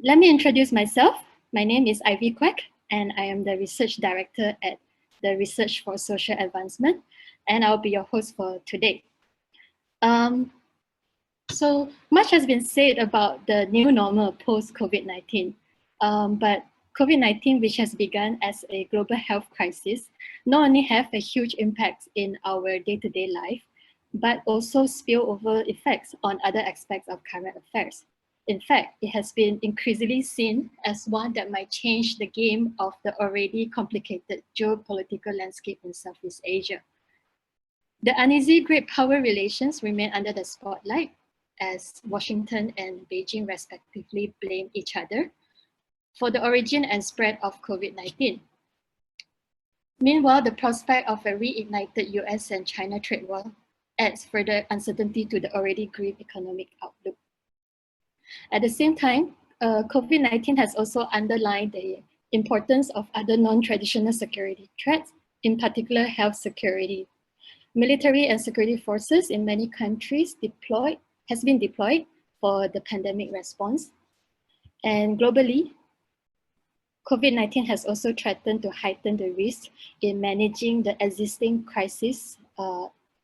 Let me introduce myself. My name is Ivy Kwek, and I am the Research Director at the Research for Social Advancement, and I'll be your host for today. So much has been said about the new normal post-COVID-19, but COVID-19, which has begun as a global health crisis, not only have a huge impact in our day-to-day life, but also spillover effects on other aspects of current affairs. In fact, it has been increasingly seen as one that might change the game of the already complicated geopolitical landscape in Southeast Asia. The uneasy great power relations remain under the spotlight as Washington and Beijing respectively blame each other for the origin and spread of COVID-19. Meanwhile, the prospect of a reignited US and China trade war adds further uncertainty to the already grim economic outlook. At the same time, COVID-19 has also underlined the importance of other non-traditional security threats, in particular health security. Military and security forces in many countries has been deployed for the pandemic response. And globally, COVID-19 has also threatened to heighten the risk in managing the existing crises,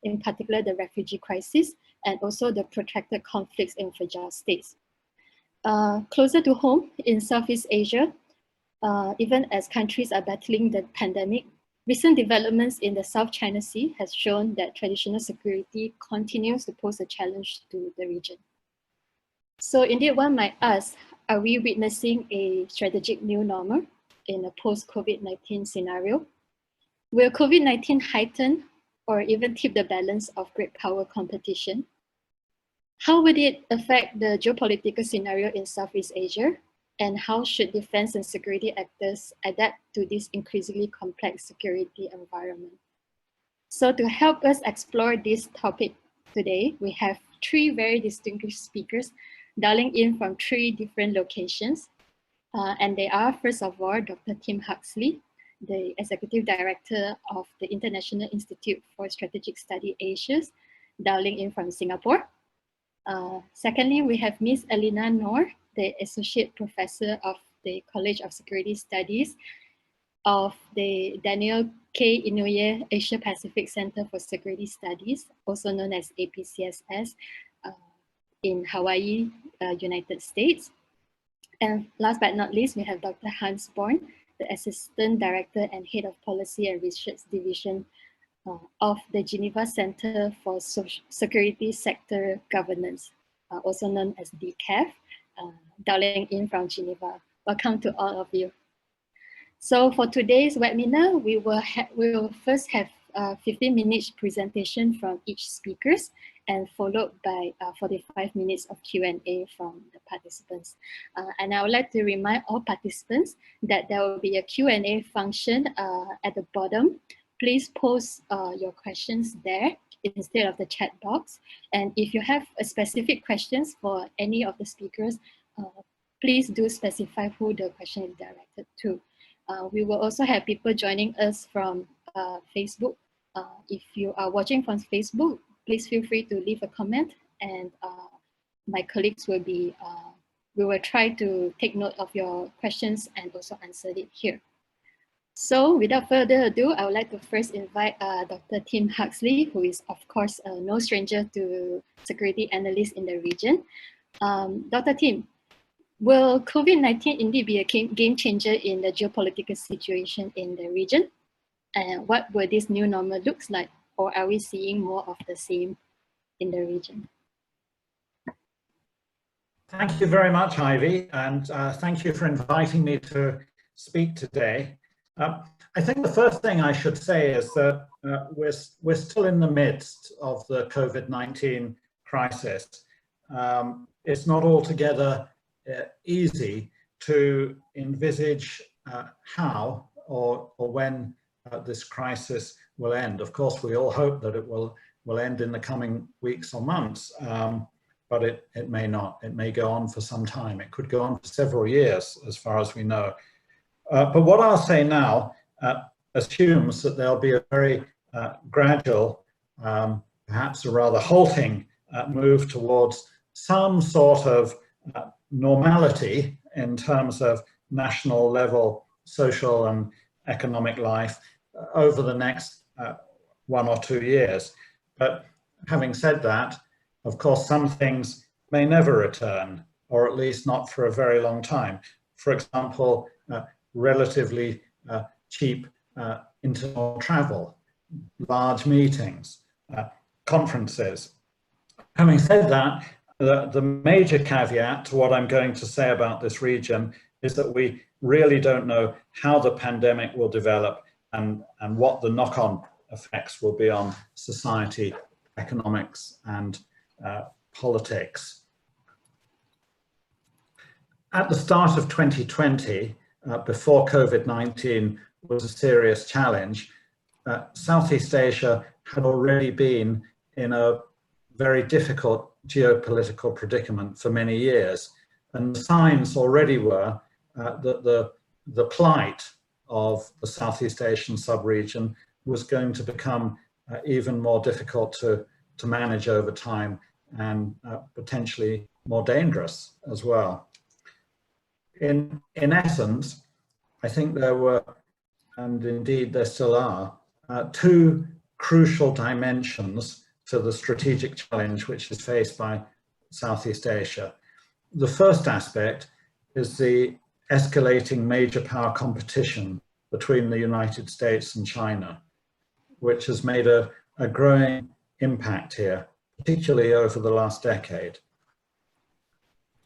in particular the refugee crisis, and also the protracted conflicts in fragile states. Closer to home in Southeast Asia, even as countries are battling the pandemic, recent developments in the South China Sea has shown that traditional security continues to pose a challenge to the region. So indeed, one might ask, are we witnessing a strategic new normal in a post-COVID-19 scenario? Will COVID-19 heighten or even tip the balance of great power competition? How would it affect the geopolitical scenario in Southeast Asia? And how should defense and security actors adapt to this increasingly complex security environment? So to help us explore this topic today, we have three very distinguished speakers dialing in from three different locations. And they are, first of all, Dr. Tim Huxley, the Executive Director of the International Institute for Strategic Study Asia, dialing in from Singapore. Secondly, we have Ms. Elina Noor, the Associate Professor of the College of Security Studies of the Daniel K. Inouye Asia Pacific Center for Security Studies, also known as APCSS, in Hawaii, United States. And last but not least, we have Dr. Hans Born, the Assistant Director and Head of Policy and Research Division of the Geneva Center for Security Sector Governance, also known as DCAF, dialing in from Geneva. Welcome to all of you. So for today's webinar, we will first have 15 minutes presentation from each speakers and followed by 45 minutes of Q&A from the participants. And I would like to remind all participants that there will be a Q&A function at the bottom. Please post your questions there instead of the chat box. And if you have a specific questions for any of the speakers, please do specify who the question is directed to. We will also have people joining us from Facebook. If you are watching from Facebook, please feel free to leave a comment, and my colleagues will be, we will try to take note of your questions and also answer it here. So without further ado, I would like to first invite Dr. Tim Huxley, who is of course no stranger to security analysts in the region. Dr. Tim, will COVID-19 indeed be a game changer in the geopolitical situation in the region? And what will this new normal looks like? Or are we seeing more of the same in the region? Thank you very much, Ivy, and thank you for inviting me to speak today. I think the first thing I should say is that we're still in the midst of the COVID-19 crisis. It's not altogether easy to envisage how or when this crisis will end. Of course, we all hope that it will end in the coming weeks or months, but it may not. It may go on for some time. It could go on for several years, as far as we know. But what I'll say now assumes that there'll be a very gradual, perhaps a rather halting move towards some sort of normality in terms of national level social and economic life over the next 1 or 2 years. But having said that, of course, some things may never return, or at least not for a very long time. For example, relatively cheap international travel, large meetings, conferences. Having said that, the major caveat to what I'm going to say about this region is that we really don't know how the pandemic will develop and what the knock-on effects will be on society, economics, and politics. At the start of 2020, before COVID-19 was a serious challenge, Southeast Asia had already been in a very difficult geopolitical predicament for many years. And the signs already were that the plight of the Southeast Asian sub-region was going to become even more difficult to manage over time and potentially more dangerous as well. In essence, I think there were, and indeed there still are, two crucial dimensions to the strategic challenge which is faced by Southeast Asia. The first aspect is the escalating major power competition between the United States and China, which has made a growing impact here, particularly over the last decade.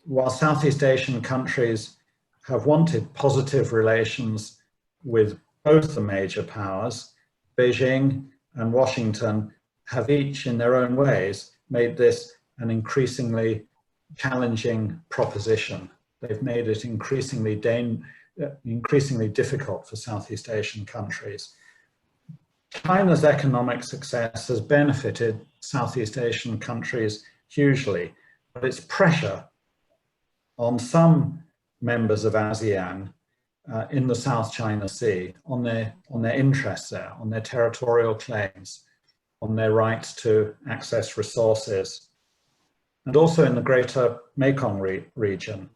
While Southeast Asian countries have wanted positive relations with both the major powers, Beijing and Washington have each in their own ways made this an increasingly challenging proposition. They've made it increasingly difficult for Southeast Asian countries. China's economic success has benefited Southeast Asian countries hugely, but its pressure on some members of ASEAN in the South China Sea, on their interests there, on their territorial claims, on their rights to access resources, and also in the greater Mekong region,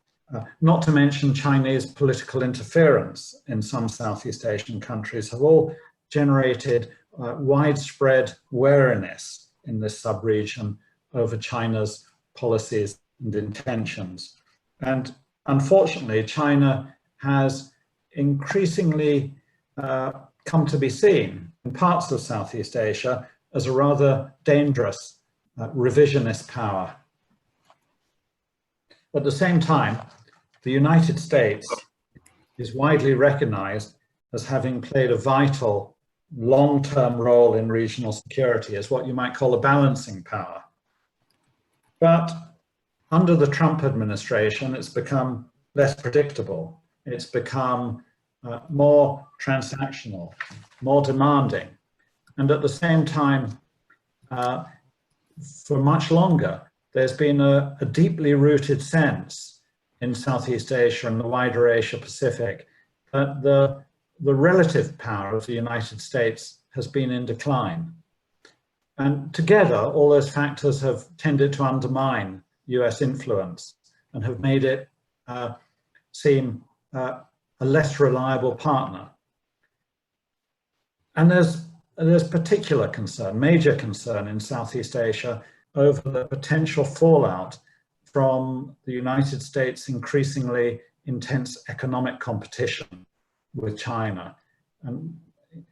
not to mention Chinese political interference in some Southeast Asian countries, have all generated widespread wariness in this sub-region over China's policies and intentions. And unfortunately, China has increasingly come to be seen in parts of Southeast Asia as a rather dangerous revisionist power. At the same time, the United States is widely recognized as having played a vital long-term role in regional security as what you might call a balancing power. But under the Trump administration, it's become less predictable. It's become more transactional, more demanding. And at the same time, for much longer, there's been a deeply rooted sense in Southeast Asia and the wider Asia Pacific that the relative power of the United States has been in decline. And together, all those factors have tended to undermine US influence and have made it seem a less reliable partner. And there's particular concern, major concern in Southeast Asia over the potential fallout from the United States' increasingly intense economic competition with China, and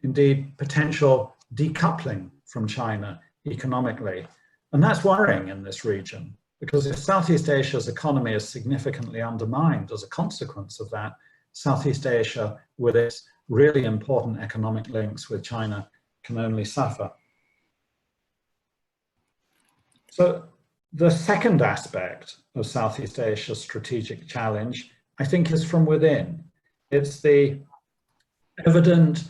indeed potential decoupling from China economically. And that's worrying in this region, because if Southeast Asia's economy is significantly undermined as a consequence of that, Southeast Asia, with its really important economic links with China, can only suffer. So the second aspect of Southeast Asia's strategic challenge, I think, is from within. It's the evident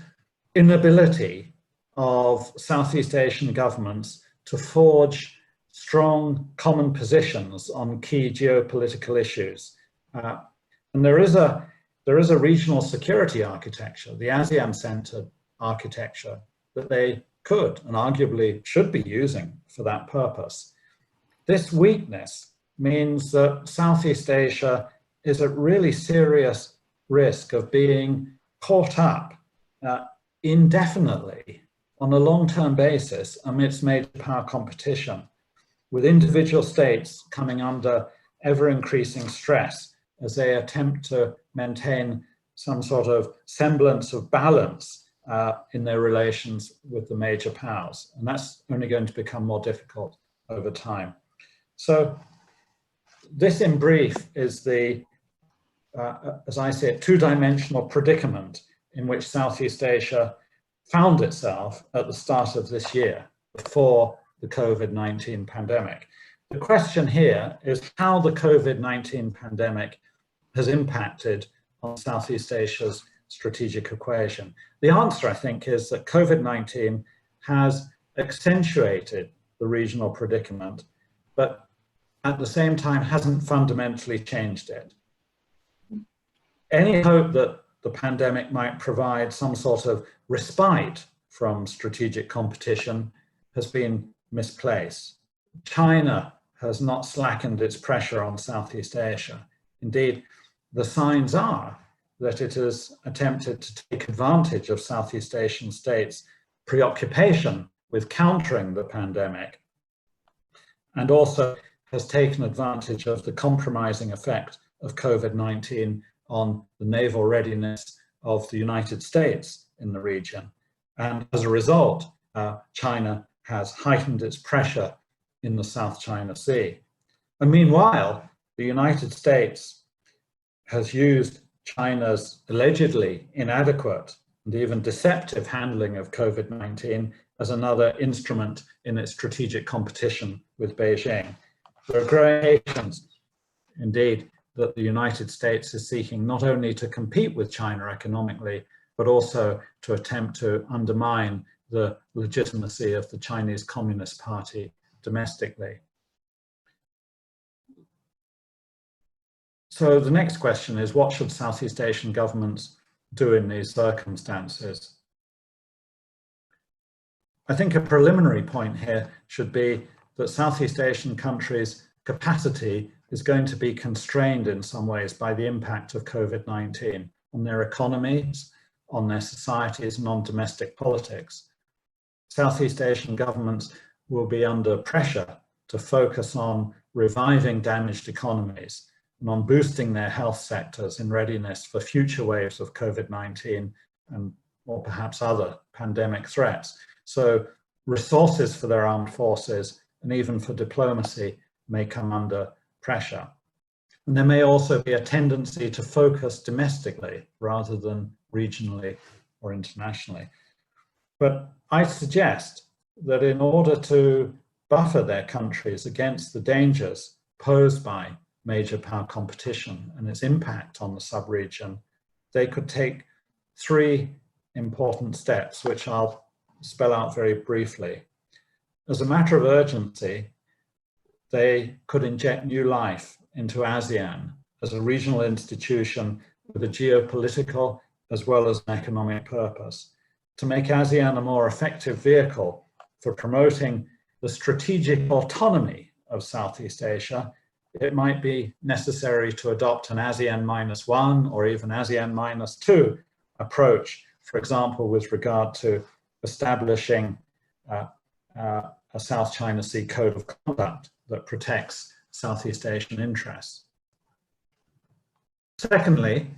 inability of Southeast Asian governments to forge strong common positions on key geopolitical issues. And there is a regional security architecture, the ASEAN-centered architecture, that they could and arguably should be using for that purpose. This weakness means that Southeast Asia is at really serious risk of being caught up indefinitely on a long-term basis amidst major power competition, with individual states coming under ever-increasing stress as they attempt to maintain some sort of semblance of balance in their relations with the major powers. And that's only going to become more difficult over time. So this in brief is the, as I say, two-dimensional predicament in which Southeast Asia found itself at the start of this year, before the COVID-19 pandemic. The question here is how the COVID-19 pandemic has impacted on Southeast Asia's strategic equation. The answer, I think, is that COVID-19 has accentuated the regional predicament, but at the same time hasn't fundamentally changed it. Any hope that the pandemic might provide some sort of respite from strategic competition has been misplaced. China has not slackened its pressure on Southeast Asia. Indeed, the signs are that it has attempted to take advantage of Southeast Asian states' preoccupation with countering the pandemic, and also has taken advantage of the compromising effect of COVID-19 on the naval readiness of the United States in the region. And as a result, China has heightened its pressure in the South China Sea. And meanwhile, the United States has used China's allegedly inadequate and even deceptive handling of COVID-19 as another instrument in its strategic competition with Beijing. There are growing indications, indeed, that the United States is seeking not only to compete with China economically, but also to attempt to undermine the legitimacy of the Chinese Communist Party domestically. So the next question is, what should Southeast Asian governments do in these circumstances? I think a preliminary point here should be that Southeast Asian countries' capacity is going to be constrained in some ways by the impact of COVID-19 on their economies, on their societies, and on domestic politics. Southeast Asian governments will be under pressure to focus on reviving damaged economies and on boosting their health sectors in readiness for future waves of COVID-19 and or perhaps other pandemic threats. So resources for their armed forces and even for diplomacy may come under pressure. And there may also be a tendency to focus domestically rather than regionally or internationally. But I suggest that in order to buffer their countries against the dangers posed by major power competition and its impact on the sub-region, they could take three important steps, which I'll spell out very briefly. As a matter of urgency, they could inject new life into ASEAN as a regional institution with a geopolitical as well as an economic purpose, to make ASEAN a more effective vehicle for promoting the strategic autonomy of Southeast Asia. It might be necessary to adopt an ASEAN -1 or even ASEAN -2 approach, for example, with regard to establishing a South China Sea Code of Conduct that protects Southeast Asian interests. Secondly,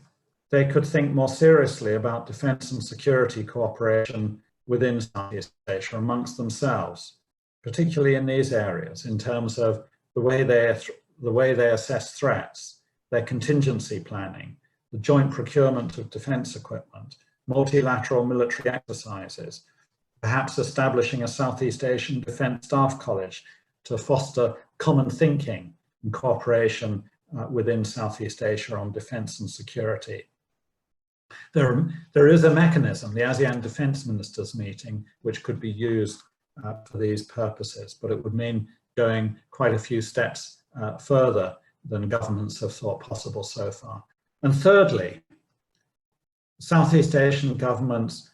they could think more seriously about defense and security cooperation within Southeast Asia amongst themselves, particularly in these areas, in terms of the way they assess threats, their contingency planning, the joint procurement of defense equipment, multilateral military exercises, perhaps establishing a Southeast Asian Defense Staff College to foster common thinking and cooperation within Southeast Asia on defense and security. There is a mechanism, the ASEAN Defense Ministers meeting, which could be used for these purposes, but it would mean going quite a few steps further than governments have thought possible so far. And thirdly, Southeast Asian governments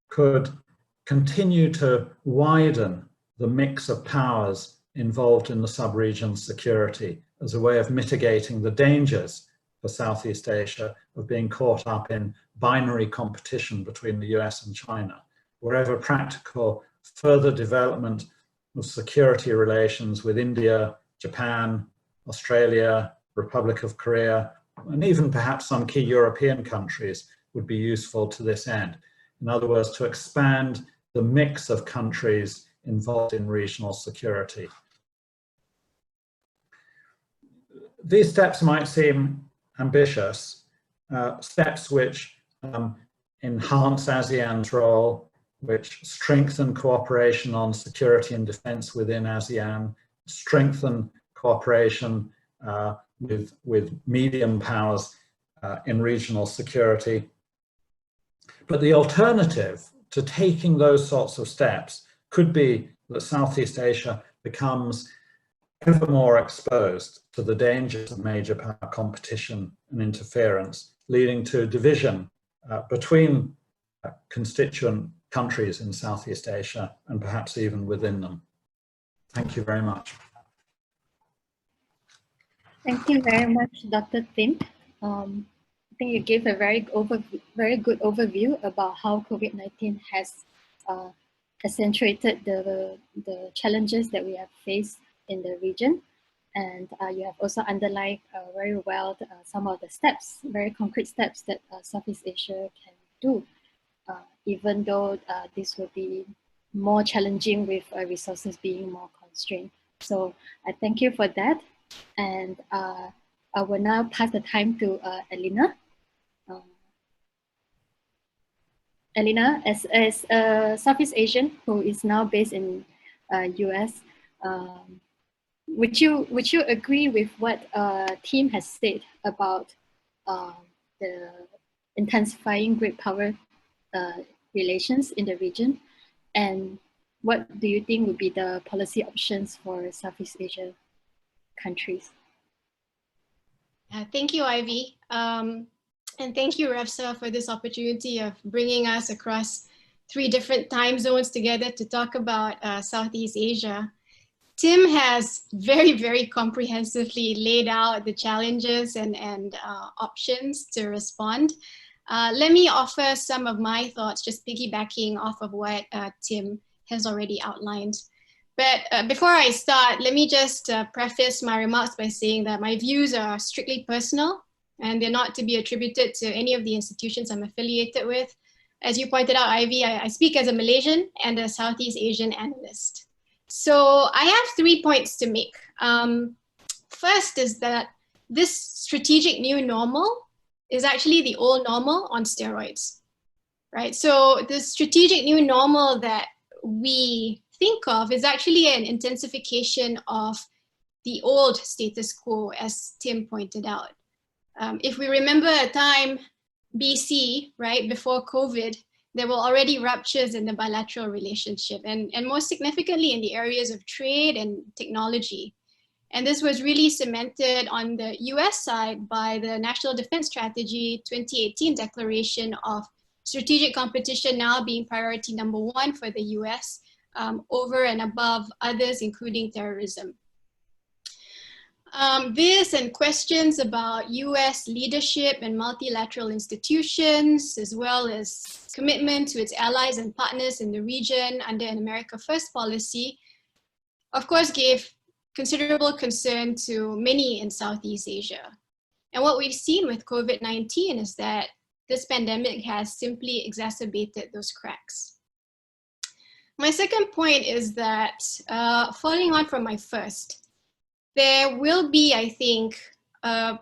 could continue to widen the mix of powers involved in the sub-region's security as a way of mitigating the dangers for Southeast Asia of being caught up in binary competition between the US and China. Wherever practical, further development of security relations with India, Japan, Australia, Republic of Korea, and even perhaps some key European countries would be useful to this end. In other words, to expand the mix of countries involved in regional security. These steps might seem ambitious, steps which enhance ASEAN's role, which strengthen cooperation on security and defense within ASEAN, strengthen cooperation with medium powers in regional security. But the alternative to taking those sorts of steps could be that Southeast Asia becomes ever more exposed to the dangers of major power competition and interference, leading to division between constituent countries in Southeast Asia and perhaps even within them. Thank you very much. Thank you very much, Dr. Tim. I think you gave a very good overview about how COVID-19 has accentuated the challenges that we have faced in the region. And you have also underlined very well some of the steps, very concrete steps that Southeast Asia can do, even though this will be more challenging with resources being more constrained. So I thank you for that. And I will now pass the time to Elena. Elena, as a Southeast Asian who is now based in US, would you agree with what Tim has said about the intensifying great power relations in the region? And what do you think would be the policy options for Southeast Asia countries? Thank you, Ivy. And thank you, REFSA, for this opportunity of bringing us across 3 different time zones together to talk about Southeast Asia. Tim has very comprehensively laid out the challenges and options to respond. Let me offer some of my thoughts, just piggybacking off of what Tim has already outlined. But before I start, let me just preface my remarks by saying that my views are strictly personal and they're not to be attributed to any of the institutions I'm affiliated with. As you pointed out, Ivy, I speak as a Malaysian and a Southeast Asian analyst. So I have 3 points to make. First is that this strategic new normal is actually the old normal on steroids, right? So the strategic new normal that we think of is actually an intensification of the old status quo, as Tim pointed out. If we remember a time BC, right, before COVID, there were already ruptures in the bilateral relationship and most significantly in the areas of trade and technology. And this was really cemented on the US side by the National Defense Strategy 2018 declaration of strategic competition now being priority number 1 for the US over and above others, including terrorism. This and questions about US leadership and multilateral institutions, as well as commitment to its allies and partners in the region under an America First policy, of course, gave considerable concern to many in Southeast Asia. And what we've seen with COVID-19 is that this pandemic has simply exacerbated those cracks. My second point is that, following on from my first, there will be, I think, a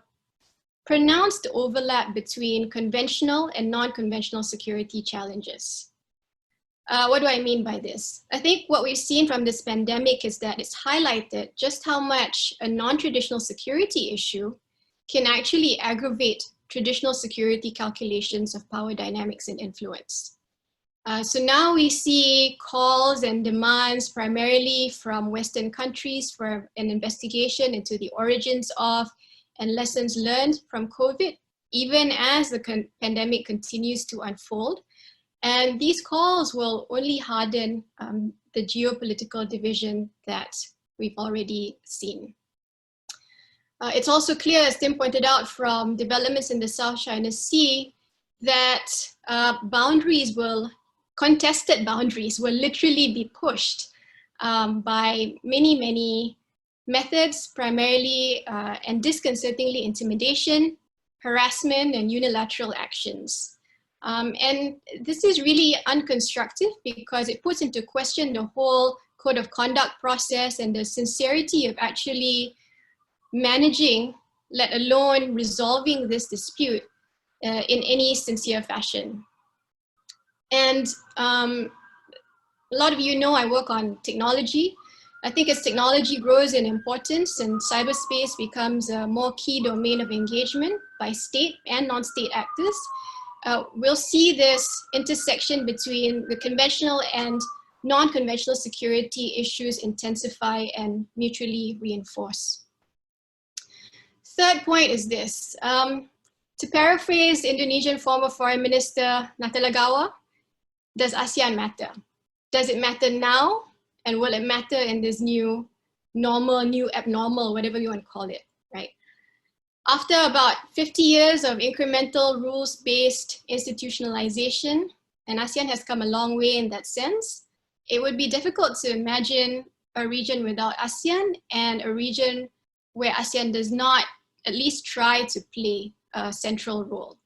pronounced overlap between conventional and non-conventional security challenges. What do I mean by this? I think what we've seen from this pandemic is that it's highlighted just how much a non-traditional security issue can actually aggravate traditional security calculations of power dynamics and influence. So now we see calls and demands primarily from Western countries for an investigation into the origins of and lessons learned from COVID, even as the pandemic continues to unfold. And these calls will only harden the geopolitical division that we've already seen. It's also clear, as Tim pointed out, from developments in the South China Sea, that contested boundaries will literally be pushed by many, many methods, primarily and disconcertingly intimidation, harassment, and unilateral actions. And this is really unconstructive because it puts into question the whole code of conduct process and the sincerity of actually managing, let alone resolving this dispute in any sincere fashion. And a lot of you know I work on technology. I think as technology grows in importance and cyberspace becomes a more key domain of engagement by state and non-state actors, we'll see this intersection between the conventional and non-conventional security issues intensify and mutually reinforce. Third point is this. To paraphrase Indonesian former Foreign Minister Natalegawa, does ASEAN matter? Does it matter now? And will it matter in this new normal, new abnormal, whatever you want to call it, right? After about 50 years of incremental rules-based institutionalization, and ASEAN has come a long way in that sense, it would be difficult to imagine a region without ASEAN and a region where ASEAN does not at least try to play a central role.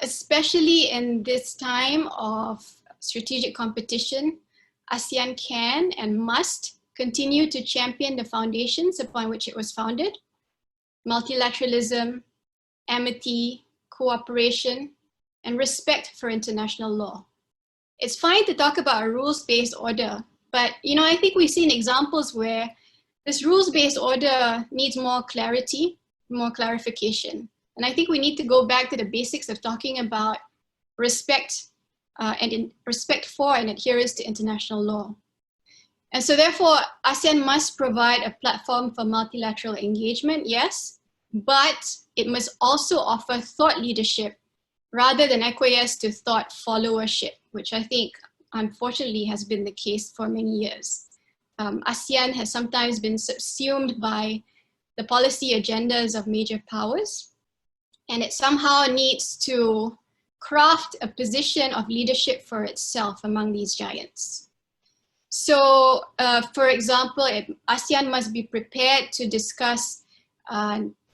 Especially in this time of strategic competition, ASEAN can and must continue to champion the foundations upon which it was founded: multilateralism, amity, cooperation, and respect for international law. It's fine to talk about a rules-based order, but I think we've seen examples where this rules-based order needs more clarity, more clarification. And I think we need to go back to the basics of talking about respect respect for and adherence to international law. And so therefore, ASEAN must provide a platform for multilateral engagement, yes, but it must also offer thought leadership rather than acquiesce to thought followership, which I think unfortunately has been the case for many years. ASEAN has sometimes been subsumed by the policy agendas of major powers, and it somehow needs to craft a position of leadership for itself among these giants. So, for example, ASEAN must be prepared to discuss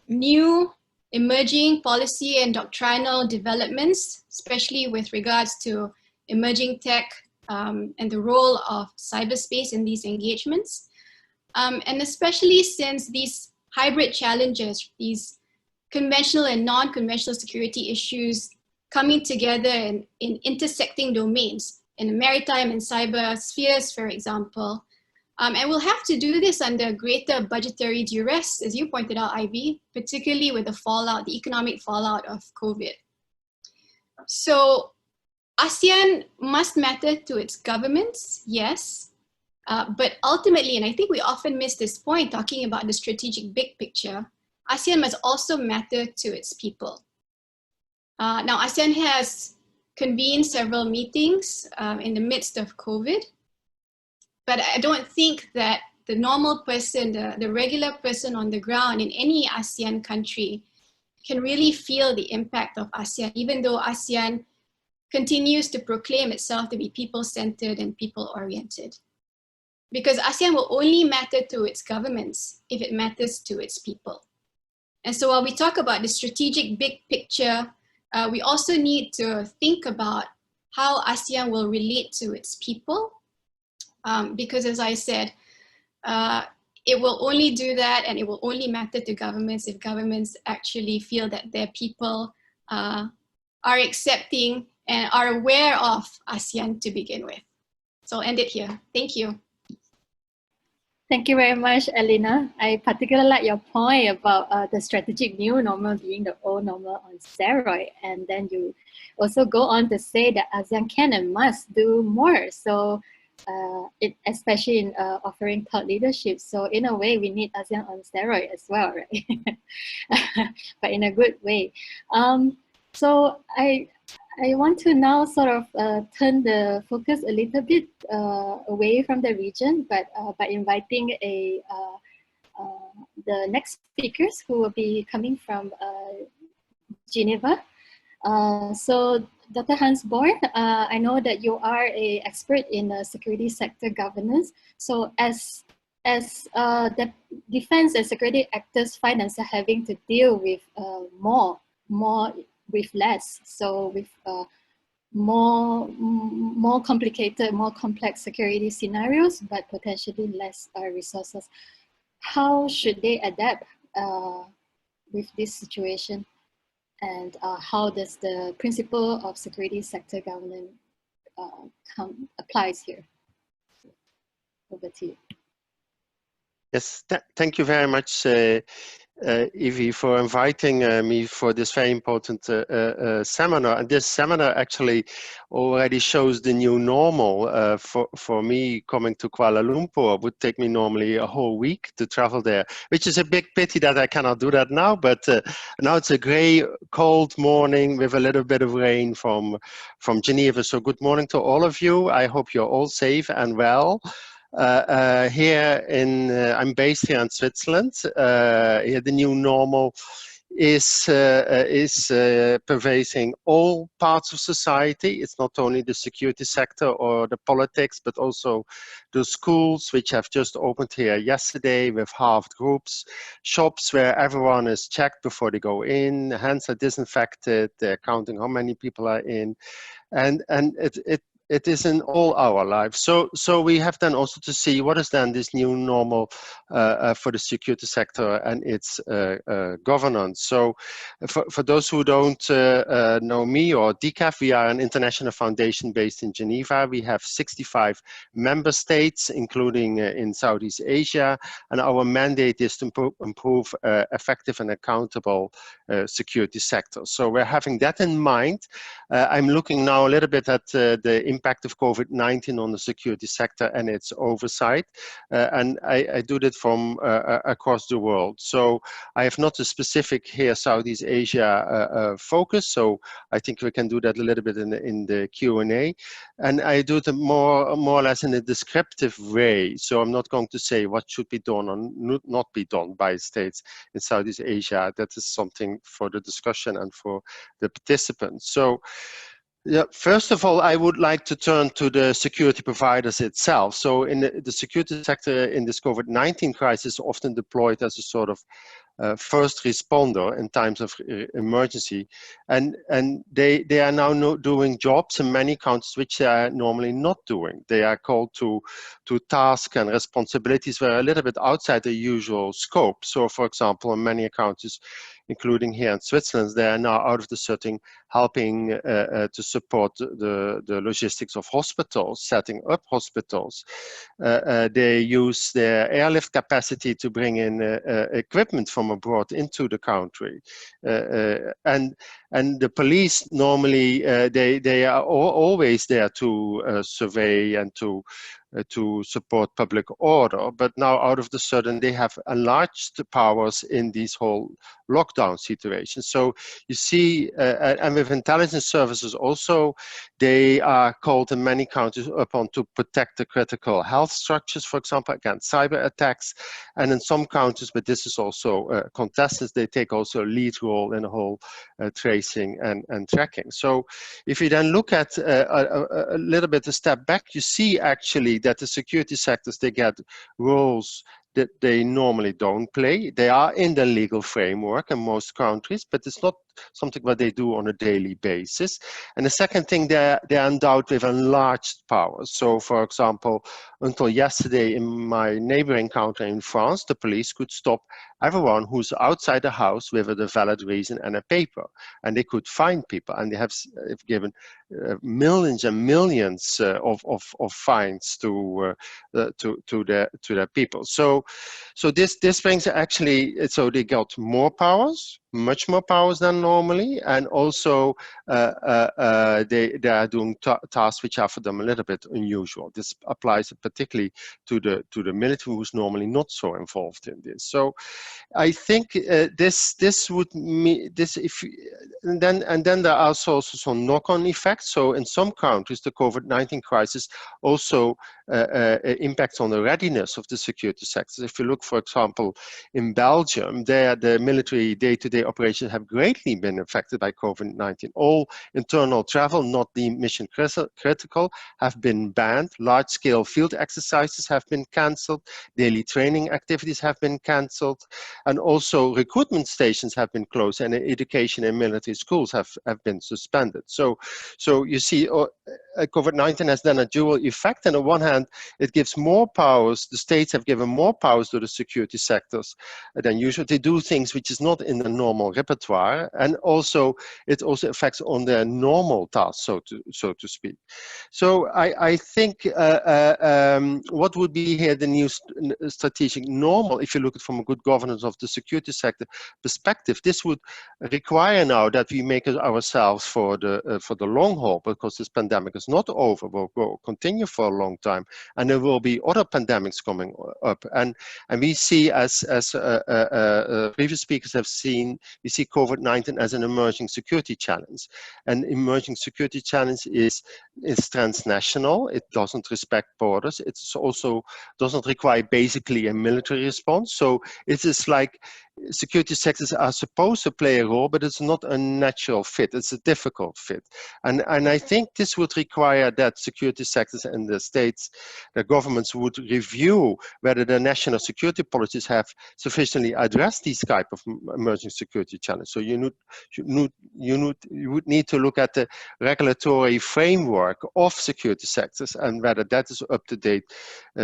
new emerging policy and doctrinal developments, especially with regards to emerging tech and the role of cyberspace in these engagements. And especially since these hybrid challenges, these conventional and non-conventional security issues coming together in intersecting domains in the maritime and cyber spheres, for example. And we'll have to do this under greater budgetary duress, as you pointed out, Ivy, particularly with the fallout, the economic fallout of COVID. So ASEAN must matter to its governments, yes, but ultimately, and I think we often miss this point talking about the strategic big picture, ASEAN must also matter to its people. Now, ASEAN has convened several meetings in the midst of COVID, but I don't think that the normal person, the regular person on the ground in any ASEAN country can really feel the impact of ASEAN, even though ASEAN continues to proclaim itself to be people-centered and people-oriented. Because ASEAN will only matter to its governments if it matters to its people. And so while we talk about the strategic big picture, we also need to think about how ASEAN will relate to its people. Because as I said, it will only do that and it will only matter to governments if governments actually feel that their people are accepting and are aware of ASEAN to begin with. So I'll end it here. Thank you. Thank you very much, Elena. I particularly like your point about the strategic new normal being the old normal on steroid. And then you also go on to say that ASEAN can and must do more. So especially in offering thought leadership. So in a way, we need ASEAN on steroid as well, right? But in a good way. So I want to now sort of turn the focus a little bit away from the region, but by inviting the next speakers who will be coming from Geneva. So Dr. Hans Born, I know that you are an expert in security sector governance. So as the defense and security actors find themselves having to deal with more with less, so with more complicated, more complex security scenarios, but potentially less resources. How should they adapt with this situation? And how does the principle of security sector governance applies here? Over to you. Yes, thank you very much, Evie, for inviting me for this very important seminar. And this seminar actually already shows the new normal. For me, coming to Kuala Lumpur would take me normally a whole week to travel there, which is a big pity that I cannot do that now. But now it's a gray, cold morning with a little bit of rain from Geneva. So good morning to all of you. I hope you're all safe and well. I'm based here in Switzerland. Here the new normal is pervading all parts of society. It's not only the security sector or the politics, but also the schools, which have just opened here yesterday with halved groups, shops where everyone is checked before they go in, hands are disinfected, they're counting how many people are in, and it is in all our lives. So we have then also to see what is then this new normal for the security sector and its governance. So for those who don't know me or DCAF, we are an international foundation based in Geneva. We have 65 member states, including in Southeast Asia, and our mandate is to improve effective and accountable security sector. So we're having that in mind. I'm looking now a little bit at the impact of COVID-19 on the security sector and its oversight. And I do that from across the world. So I have not a specific here Southeast Asia focus. So I think we can do that a little bit in the Q&A. And I do it more or less in a descriptive way. So I'm not going to say what should be done or not be done by states in Southeast Asia. That is something for the discussion and for the participants. So yeah, first of all, I would like to turn to the security providers itself. So in the security sector in this COVID-19 crisis, often deployed as a sort of first responder in times of emergency, and they are now doing jobs in many countries which they are normally not doing. They are called to tasks and responsibilities that are a little bit outside the usual scope. So, for example, in many countries, including here in Switzerland, they are now out of the setting helping to support the logistics of hospitals, setting up hospitals. They use their airlift capacity to bring in equipment from abroad into the country. And the police normally, they are always there to survey and to support public order, but now out of the sudden they have enlarged powers in these whole lockdown situations. So you see, and with intelligence services also, they are called in many countries upon to protect the critical health structures, for example, against cyber attacks. And in some countries, but this is also contested, they take also a lead role in the whole tracing and tracking. So if you then look at a little bit a step back, you see actually that the security sectors, they get roles that they normally don't play. They are in the legal framework in most countries, but it's not something that they do on a daily basis. And the second thing, they're endowed with enlarged powers. So, for example, until yesterday in my neighboring country in France, the police could stop everyone who's outside the house with a valid reason and a paper, and they could find people, and they have given millions and millions of fines to their people. So this brings actually, so they got more powers, much more powers than normally, and also they are doing tasks which are for them a little bit unusual. This applies particularly to the military, who's normally not so involved in this. So I think this would mean this and then there are also some knock-on effects. So in some countries, the COVID-19 crisis also impacts on the readiness of the security sectors. If you look, for example, in Belgium, there the military day-to-day operations have greatly been affected by COVID-19. All internal travel, not deemed mission critical, have been banned. Large-scale field exercises have been cancelled. Daily training activities have been cancelled. And also recruitment stations have been closed, and education in military schools have been suspended. So you see, COVID-19 has then a dual effect. And on one hand, it gives more powers. The states have given more powers to the security sectors than usual. They do things which is not in the normal repertoire, and also it also affects on their normal tasks, so to speak. So I think what would be here the new strategic normal, if you look at it from a good governance of the security sector perspective, this would require now that we make it ourselves for the long haul, because this pandemic is not over, will continue for a long time, and there will be other pandemics coming up. And we see, as previous speakers have seen, we see COVID-19 as an emerging security challenge. And emerging security challenge is transnational. It doesn't respect borders. It also doesn't require basically a military response. So it is like security sectors are supposed to play a role, but it's not a natural fit. It's a difficult fit. And I think this would require that security sectors and the states, the governments would review whether the national security policies have sufficiently addressed these type of emerging security challenges. So you would need to look at the regulatory framework of security sectors and whether that is up to date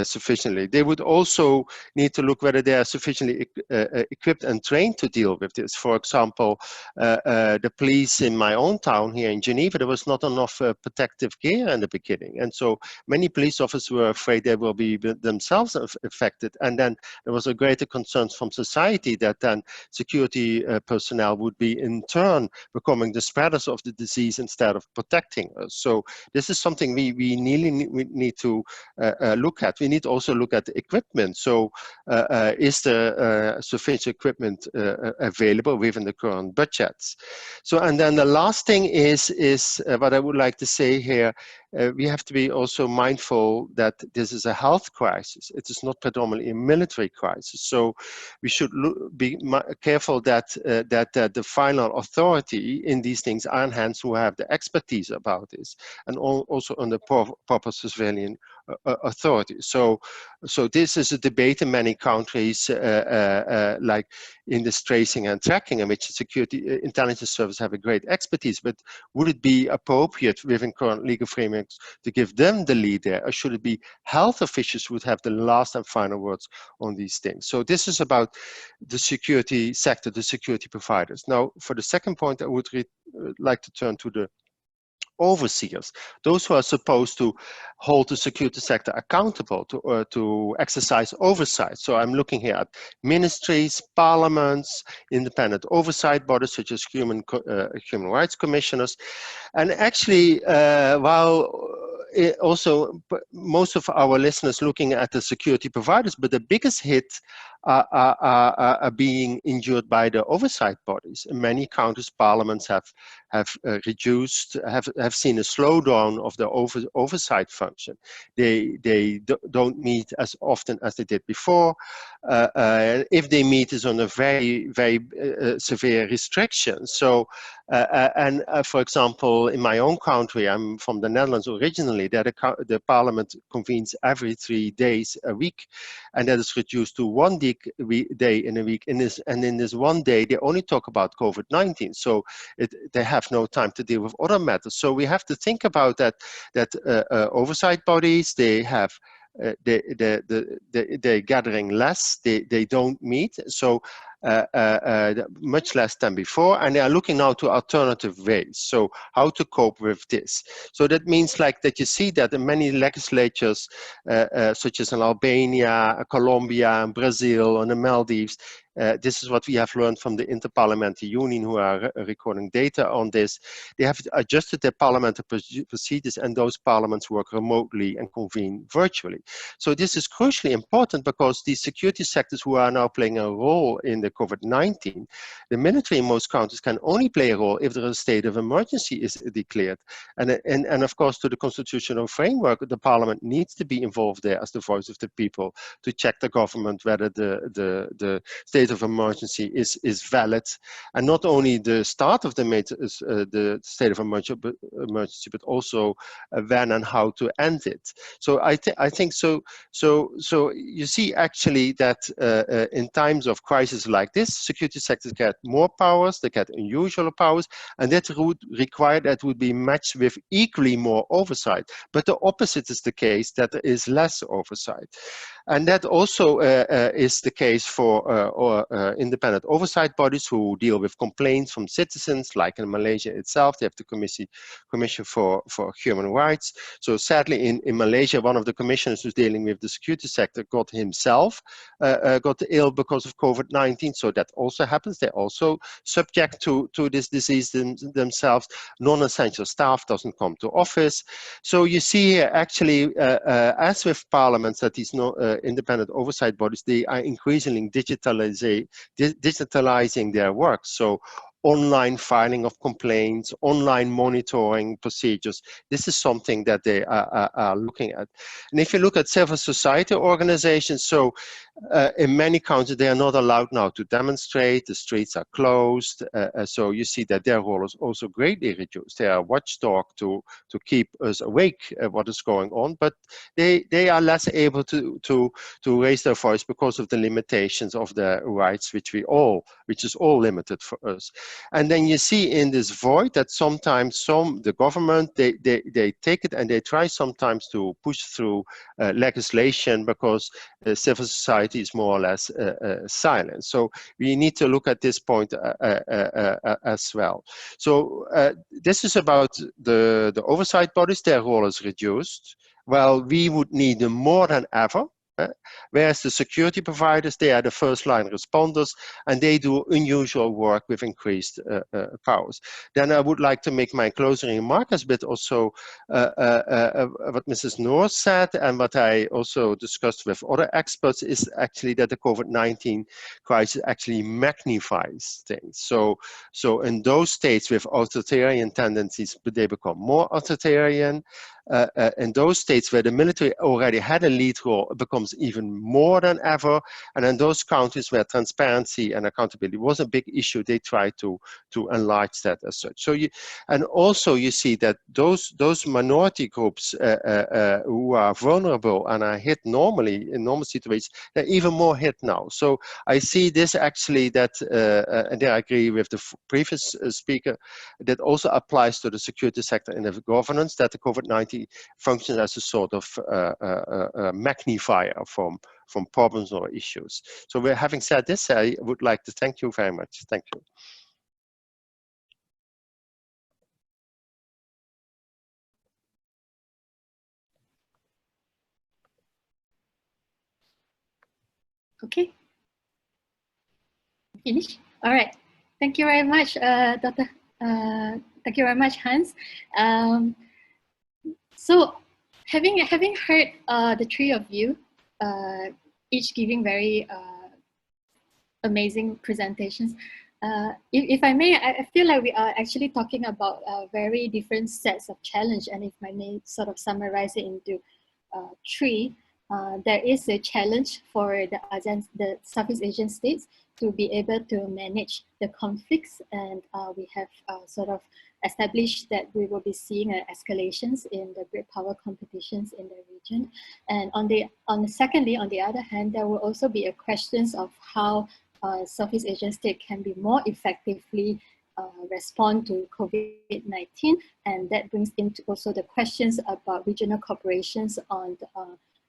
sufficiently. They would also need to look whether they are sufficiently equipped and trained to deal with this. For example, the police in my own town here in Geneva, there was not enough protective gear in the beginning. And so many police officers were afraid they will be themselves affected. And then there was a greater concern from society that then security personnel would be in turn becoming the spreaders of the disease instead of protecting us. So this is something we need to look at. We need to also look at the equipment. So is there sufficient equipment available within the current budgets? So, and then the last thing is what I would like to say here. We have to be also mindful that this is a health crisis. It is not predominantly a military crisis. So we should be careful that the final authority in these things are in hands who have the expertise about this, and also under proper civilian authority. So this is a debate in many countries, like in this tracing and tracking, in which security intelligence services have a great expertise. But would it be appropriate within current legal frameworks to give them the lead there, or should it be health officials who would have the last and final words on these things? So this is about the security sector, the security providers. Now, for the second point, I would like to turn to the overseers, those who are supposed to hold the security sector accountable to exercise oversight. So I'm looking here at ministries, parliaments, independent oversight bodies such as human rights commissioners. And actually, while also most of our listeners looking at the security providers, but the biggest hit are being endured by the oversight bodies. In many countries, parliaments have seen a slowdown of the oversight function. They don't meet as often as they did before. If they meet, is under very severe restrictions. So, for example, in my own country, I'm from the Netherlands originally, that the parliament convenes every 3 days a week, and that is reduced to 1 day in a week. In this 1 day, they only talk about COVID-19. So they have no time to deal with other matters. So we have to think about that oversight bodies, they have they're gathering less, they don't meet, so much less than before, and they are looking now to alternative ways. So how to cope with this? So that means like that you see that in many legislatures, such as in Albania, Colombia, and Brazil, and the Maldives, This is what we have learned from the Interparliamentary Union, who are recording data on this. They have adjusted their parliamentary procedures, and those parliaments work remotely and convene virtually. So this is crucially important because these security sectors who are now playing a role in the COVID-19, the military in most countries can only play a role if there is a state of emergency is declared. And of course, to the constitutional framework, the parliament needs to be involved there as the voice of the people to check the government whether the state of emergency is valid, and not only the start of the state of emergency, but also when and how to end it. So I think so. So you see actually that in times of crisis like this, security sectors get more powers, they get unusual powers, and that would require that would be matched with equally more oversight. But the opposite is the case, that there is less oversight. And that also is the case for independent oversight bodies who deal with complaints from citizens, like in Malaysia itself, they have the Commission for Human Rights. So sadly, in Malaysia, one of the commissioners who's dealing with the security sector got himself got ill because of COVID-19. So that also happens. They're also subject to this disease themselves. Non-essential staff doesn't come to office. So you see here, actually, as with parliaments, that these independent oversight bodies, they are increasingly digitalizing their work. So online filing of complaints, online monitoring procedures. This is something that they are looking at. And if you look at civil society organizations, so in many countries, they are not allowed now to demonstrate, the streets are closed, so you see that their role is also greatly reduced. They are watchdog to keep us awake what is going on, but they are less able to raise their voice because of the limitations of their rights, which is all limited for us. And then you see in this void that sometimes the government, they take it and they try sometimes to push through legislation because civil society is more or less silent. So we need to look at this point as well. So this is about the oversight bodies. Their role is reduced. Well, we would need them more than ever. Whereas the security providers, they are the first line responders, and they do unusual work with increased powers. Then I would like to make my closing remarks, but also what Mrs. Noor said, and what I also discussed with other experts, is actually that the COVID-19 crisis actually magnifies things. So in those states with authoritarian tendencies, they become more authoritarian. In those states where the military already had a lead role, it becomes even more than ever. And in those countries where transparency and accountability was a big issue, they try to enlarge that as such. So and also you see that those minority groups who are vulnerable and are hit normally in normal situations, they're even more hit now. So I see this actually that, and there I agree with the previous speaker, that also applies to the security sector in the governance, that the COVID-19 functions as a sort of magnifier from problems or issues. So having said this, I would like to thank you very much. Thank you. Okay. Finish? All right. Thank you very much, Dr. Thank you very much, Hans. So having heard the three of you, each giving very amazing presentations, if I may, I feel like we are actually talking about very different sets of challenge, and if I may sort of summarize it into three, there is a challenge for the ASEAN, the Southeast Asian states, to be able to manage the conflicts, and we have sort of established that we will be seeing escalations in the great power competitions in the region. And secondly, on the other hand, there will also be a questions of how Southeast Asian state can be more effectively respond to COVID-19, and that brings into also the questions about regional cooperations on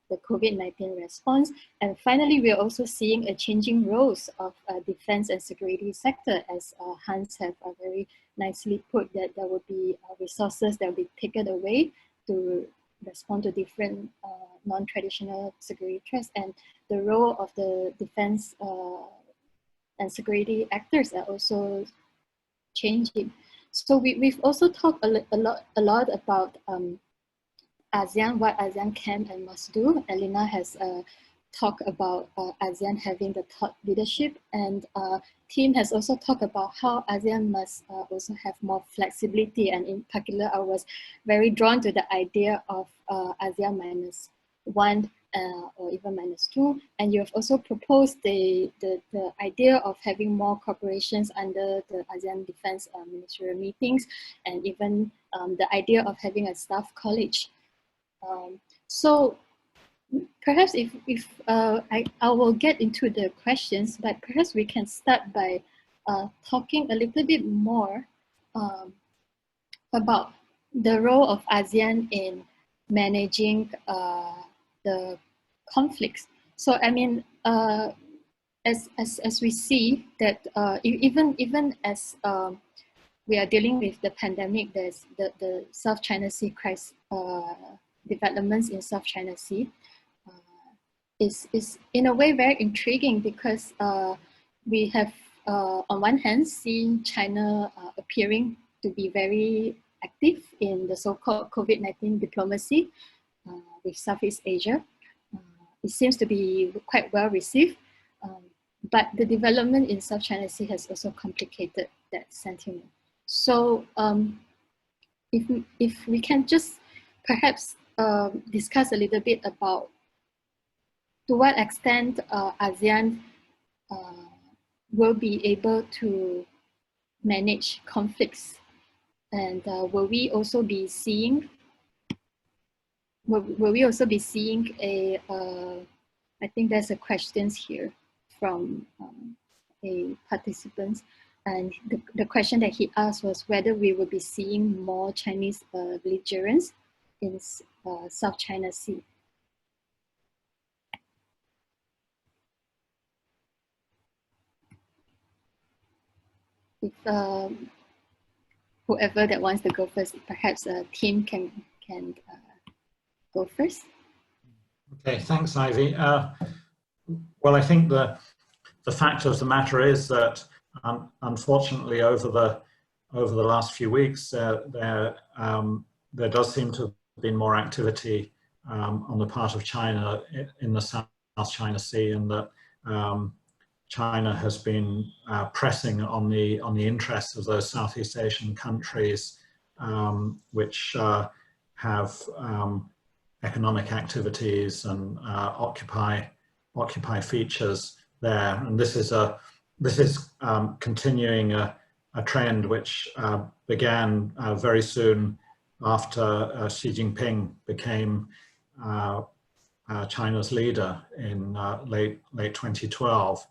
the COVID-19 response. And finally, we're also seeing a changing roles of defense and security sector, as Hans have very nicely put, that there will be resources that will be taken away to respond to different non-traditional security threats, and the role of the defense and security actors are also changing. So we've also talked a lot about ASEAN, what ASEAN can and must do. Elena has talked about ASEAN having the thought leadership, and Tim has also talked about how ASEAN must also have more flexibility, and in particular I was very drawn to the idea of ASEAN -1 or even -2, and you have also proposed the idea of having more corporations under the ASEAN Defense Ministerial meetings, and even the idea of having a staff college. So perhaps if I will get into the questions, but perhaps we can start by talking a little bit more about the role of ASEAN in managing the conflicts. So I mean, as we see that even as we are dealing with the pandemic, there's the South China Sea crisis, developments in South China Sea is in a way very intriguing, because we have on one hand seen China appearing to be very active in the so-called COVID-19 diplomacy with Southeast Asia. It seems to be quite well received, but the development in South China Sea has also complicated that sentiment. So if we can just perhaps discuss a little bit about to what extent ASEAN will be able to manage conflicts, and will we also be seeing a I think there's a questions here from a participant, and the question that he asked was whether we will be seeing more Chinese belligerents in South China Sea. If whoever that wants to go first, perhaps a team can go first. Okay, thanks, Ivy. Well, I think the fact of the matter is that unfortunately over the last few weeks there does seem to have been more activity on the part of China in the South China Sea, and that China has been pressing on the interests of those Southeast Asian countries which have economic activities and occupy features there. And this is continuing a trend which began very soon after Xi Jinping became China's leader in late 2012.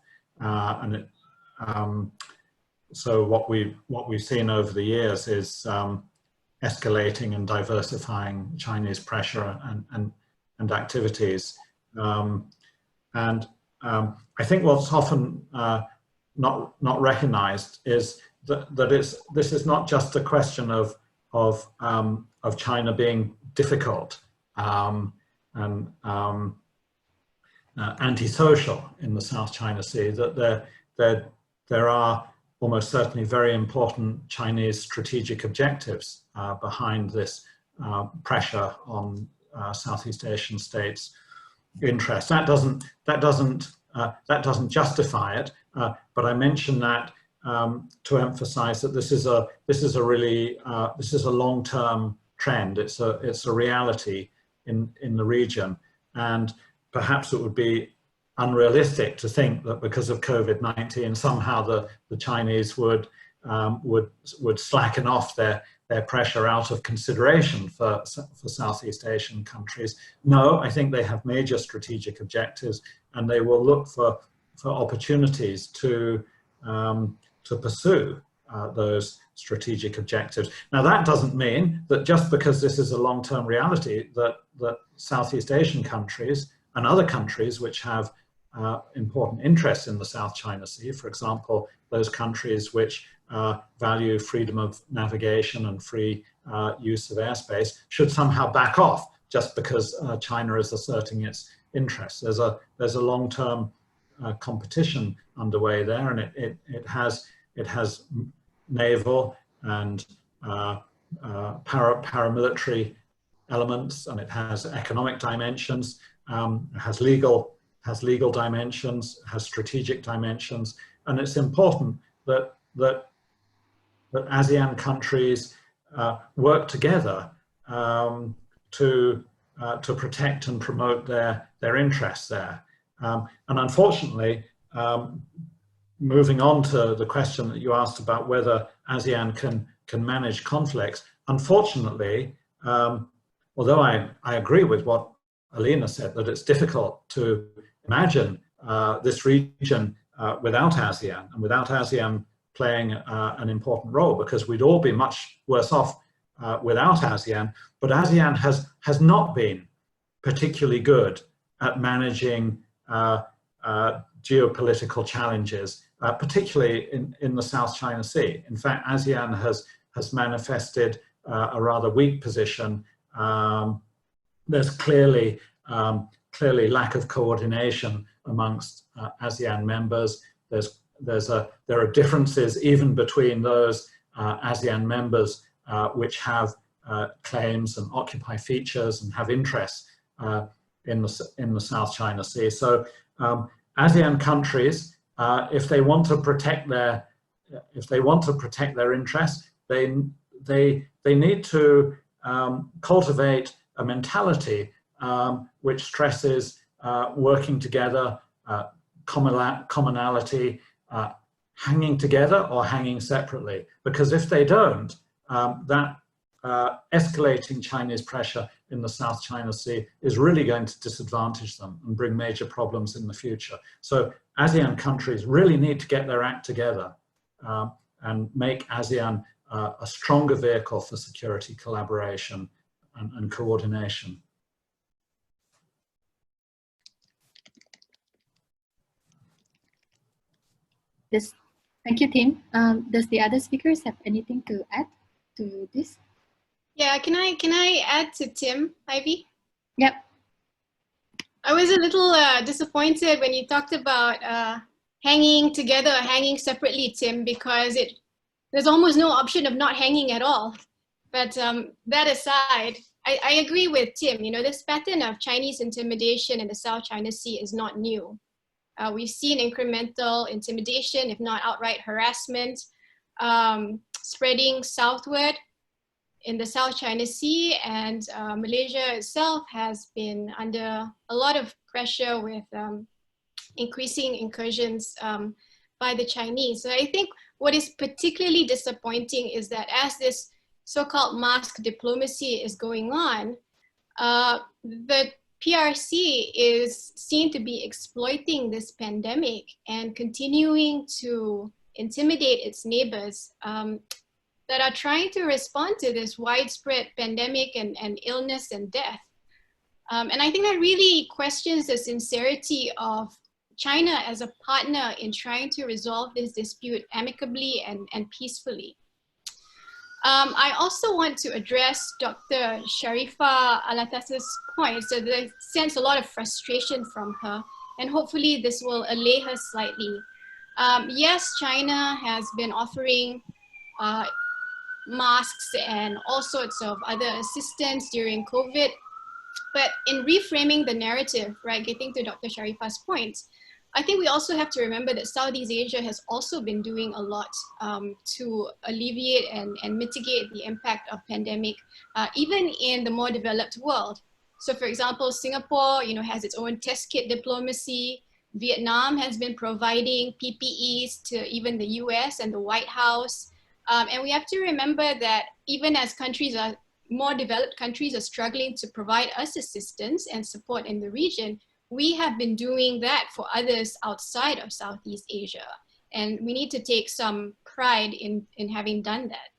So what we've seen over the years is escalating and diversifying Chinese pressure and activities. I think what's often not recognized is that this is not just a question of China being difficult and antisocial in the South China Sea, that there are almost certainly very important Chinese strategic objectives behind this pressure on Southeast Asian states' interests. That doesn't justify it, but I mention that to emphasize that this is a long-term trend. It's a reality in the region, and perhaps it would be unrealistic to think that because of COVID-19 somehow the Chinese would slacken off their pressure out of consideration for Southeast Asian countries. No, I think they have major strategic objectives, and they will look for opportunities to pursue those strategic objectives. Now, that doesn't mean that just because this is a long-term reality that Southeast Asian countries and other countries which have important interests in the South China Sea, for example, those countries which value freedom of navigation and free use of airspace, should somehow back off just because China is asserting its interests. There's a long-term competition underway there, and it has naval and paramilitary elements, and it has economic dimensions, it has legal dimensions, has strategic dimensions, and it's important that ASEAN countries work together to protect and promote their interests there. And unfortunately, moving on to the question that you asked about whether ASEAN can manage conflicts, unfortunately, although I agree with what Alina said, that it's difficult to imagine this region without ASEAN, and without ASEAN playing an important role, because we'd all be much worse off without ASEAN. But ASEAN has not been particularly good at managing geopolitical challenges, particularly in the South China Sea. In fact, ASEAN has manifested a rather weak position. There's clearly lack of coordination amongst ASEAN members. There are differences even between those ASEAN members which have claims and occupy features and have interests in the South China Sea. So ASEAN countries, if they want to protect their interests, they need to cultivate a mentality which stresses working together, commonality, hanging together or hanging separately. Because if they don't, that escalating Chinese pressure in the South China Sea is really going to disadvantage them and bring major problems in the future. So ASEAN countries really need to get their act together and make ASEAN a stronger vehicle for security collaboration and coordination. Thank you, Tim. Does the other speakers have anything to add to this? Yeah, can I add to Tim, Ivy? Yep. I was a little disappointed when you talked about hanging together or hanging separately, Tim, because there's almost no option of not hanging at all. But that aside, I agree with Tim. You know, this pattern of Chinese intimidation in the South China Sea is not new. We've seen incremental intimidation, if not outright harassment, spreading southward in the South China Sea, and Malaysia itself has been under a lot of pressure with increasing incursions by the Chinese. So I think what is particularly disappointing is that as this so-called mask diplomacy is going on, the PRC is seen to be exploiting this pandemic and continuing to intimidate its neighbors that are trying to respond to this widespread pandemic and illness and death. And I think that really questions the sincerity of China as a partner in trying to resolve this dispute amicably and peacefully. I also want to address Dr. Sharifa Alatas's point. So I sense a lot of frustration from her, and hopefully this will allay her slightly. Yes, China has been offering masks and all sorts of other assistance during COVID, but in reframing the narrative, right, getting to Dr. Sharifa's point, I think we also have to remember that Southeast Asia has also been doing a lot to alleviate and mitigate the impact of pandemic, even in the more developed world. So for example, Singapore, you know, has its own test kit diplomacy. Vietnam has been providing PPEs to even the US and the White House. And we have to remember that even as more developed countries are struggling to provide us assistance and support in the region, we have been doing that for others outside of Southeast Asia. And we need to take some pride in having done that.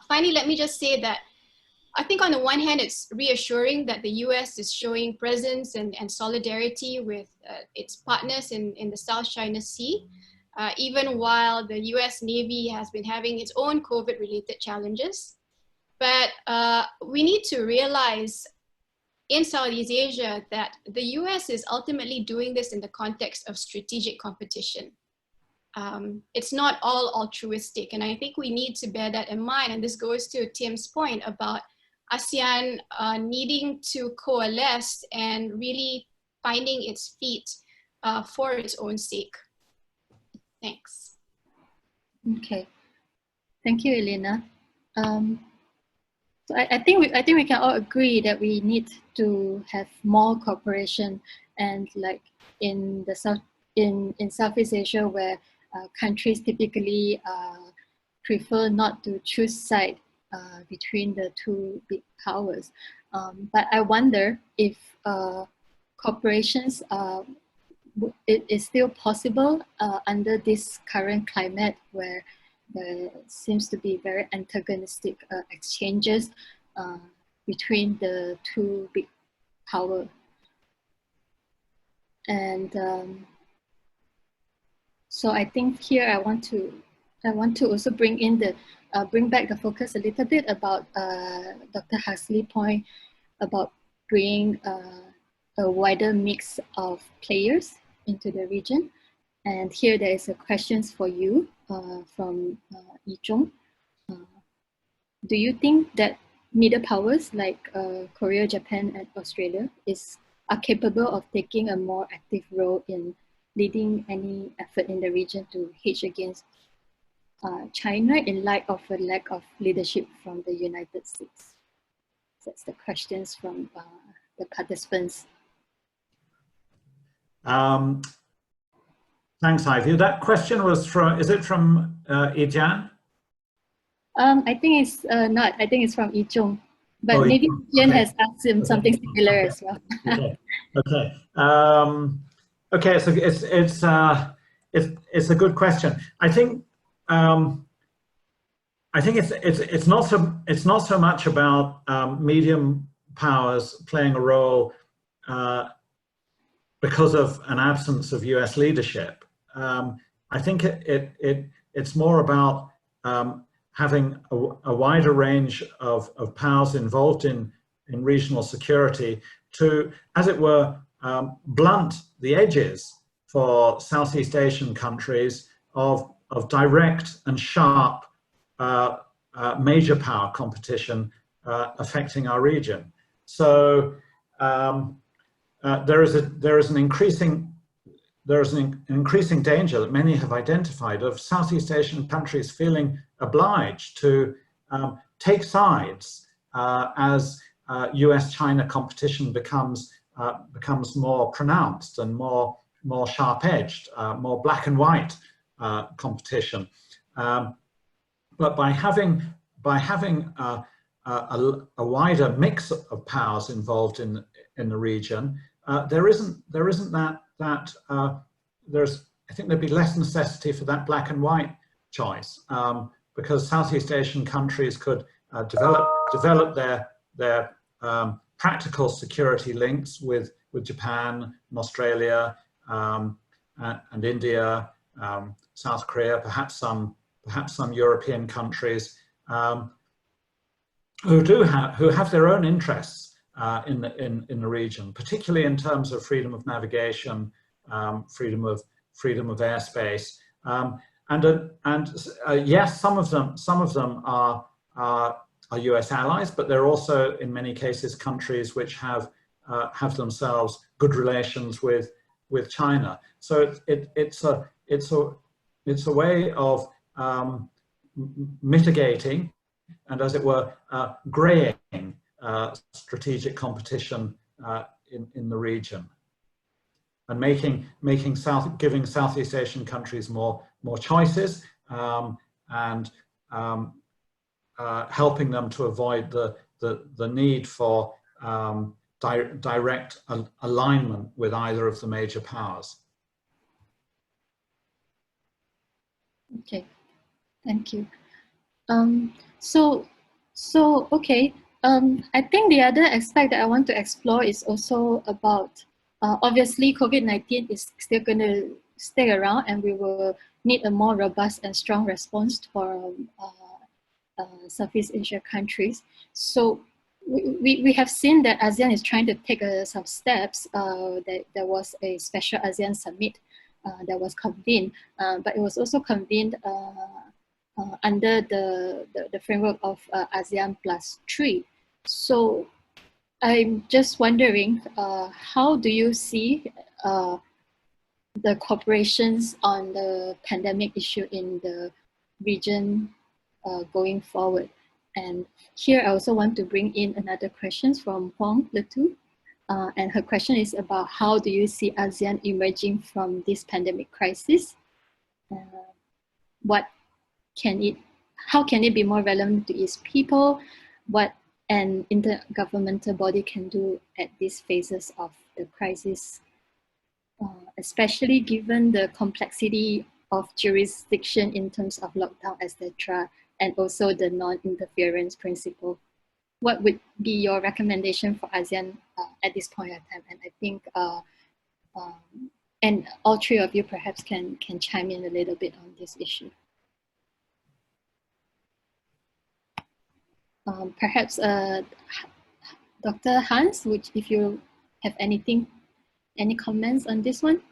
Finally, let me just say that I think on the one hand, it's reassuring that the US is showing presence and solidarity with its partners in the South China Sea, even while the US Navy has been having its own COVID-related challenges. But we need to realize in Southeast Asia that the US is ultimately doing this in the context of strategic competition. It's not all altruistic, and I think we need to bear that in mind. And this goes to Tim's point about ASEAN needing to coalesce and really finding its feet for its own sake. Thanks. Okay, thank you, Elena. So I think we can all agree that we need to have more cooperation, and like in the Southeast Asia, where countries typically prefer not to choose side between the two big powers. But I wonder if cooperations it is still possible under this current climate where there seems to be very antagonistic exchanges between the two big powers. And so I think here I want to also bring in the bring back the focus a little bit about Dr. Hasley's point about bringing a wider mix of players into the region. And here there is a questions for you from Yi-Zhong. Do you think that middle powers like Korea, Japan, and Australia are capable of taking a more active role in leading any effort in the region to hedge against China in light of a lack of leadership from the United States? That's the questions from the participants. Thanks, Ivy. That question was from, is it from Yijian? I think it's not. I think it's from Yi-Zhong. But maybe Yijian has asked him something similar as well. Okay. Okay. So it's a good question. I think it's not so much about medium powers playing a role because of an absence of US leadership. I think it's more about having a wider range of powers involved in regional security to, as it were, blunt the edges for Southeast Asian countries of direct and sharp major power competition affecting our region. So there is an increasing danger that many have identified of Southeast Asian countries feeling obliged to take sides as US-China competition becomes more pronounced and more sharp-edged, more black and white competition. But by having a wider mix of powers involved in the region, there isn't that I think there'd be less necessity for that black and white choice, because Southeast Asian countries could develop their practical security links with Japan and Australia and India, South Korea, perhaps some European countries who have their own interests in the region, particularly in terms of freedom of navigation, freedom of airspace, yes, some of them are US allies, but they're also in many cases countries which have themselves good relations with China. So it's a way of mitigating and, as it were, graying strategic competition in the region, and giving Southeast Asian countries more choices, and helping them to avoid the need for direct alignment with either of the major powers. Okay, thank you. Okay. I think the other aspect that I want to explore is also about, obviously COVID-19 is still going to stay around, and we will need a more robust and strong response for Southeast Asia countries. So we have seen that ASEAN is trying to take some steps. There was a special ASEAN summit that was convened, but it was also convened under the framework of ASEAN +3. So I'm just wondering, how do you see the cooperations on the pandemic issue in the region going forward? And here I also want to bring in another question from Huang Letu. And her question is about how do you see ASEAN emerging from this pandemic crisis? How can it be more relevant to its people? What an intergovernmental body can do at these phases of the crisis, especially given the complexity of jurisdiction in terms of lockdown, etc., and also the non-interference principle. What would be your recommendation for ASEAN at this point in time? And I think, and all three of you perhaps can chime in a little bit on this issue. Perhaps Dr. Hans, if you have any comments on this one?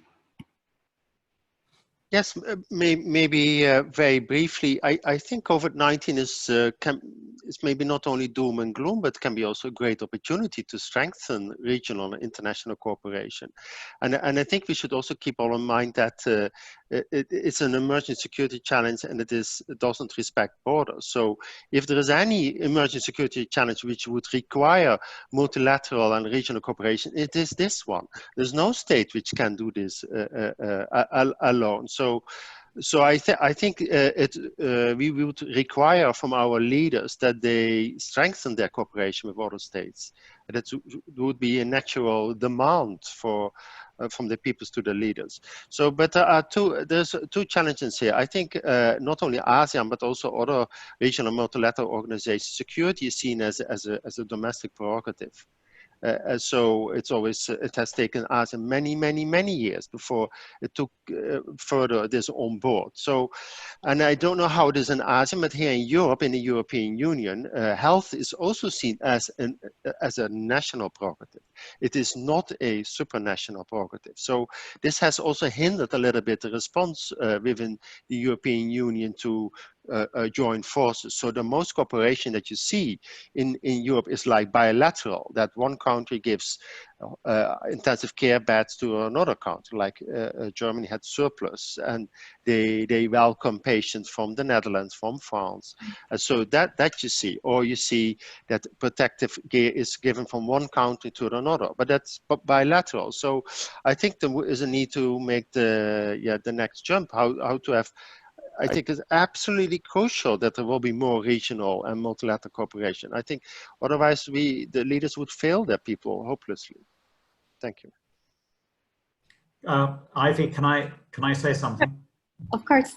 Yes, maybe very briefly. I think COVID-19 is maybe not only doom and gloom, but can be also a great opportunity to strengthen regional and international cooperation. And I think we should also keep all in mind that it's an emerging security challenge, and it doesn't respect borders. So if there is any emerging security challenge which would require multilateral and regional cooperation, it is this one. There's no state which can do this alone. So I think we would require from our leaders that they strengthen their cooperation with other states. That would be a natural demand from the peoples to the leaders. So, but there's two challenges here. I think not only ASEAN, but also other regional multilateral organizations, security is seen as a domestic prerogative. So it has taken ASEAN many years before it took further this on board. So, and I don't know how it is in ASEAN, but here in Europe, in the European Union, health is also seen as a national prerogative. It is not a supranational prerogative. So this has also hindered a little bit the response within the European Union to join forces. So the most cooperation that you see in Europe is like bilateral, that one country gives intensive care beds to another country, like Germany had surplus, and they welcome patients from the Netherlands, from France. And so that you see, or you see that protective gear is given from one country to another, but that's bilateral. So I think there is a need to make the next jump, how to have. I think it's absolutely crucial that there will be more regional and multilateral cooperation. I think otherwise the leaders would fail their people hopelessly. Thank you. Ivy, can I say something? Of course.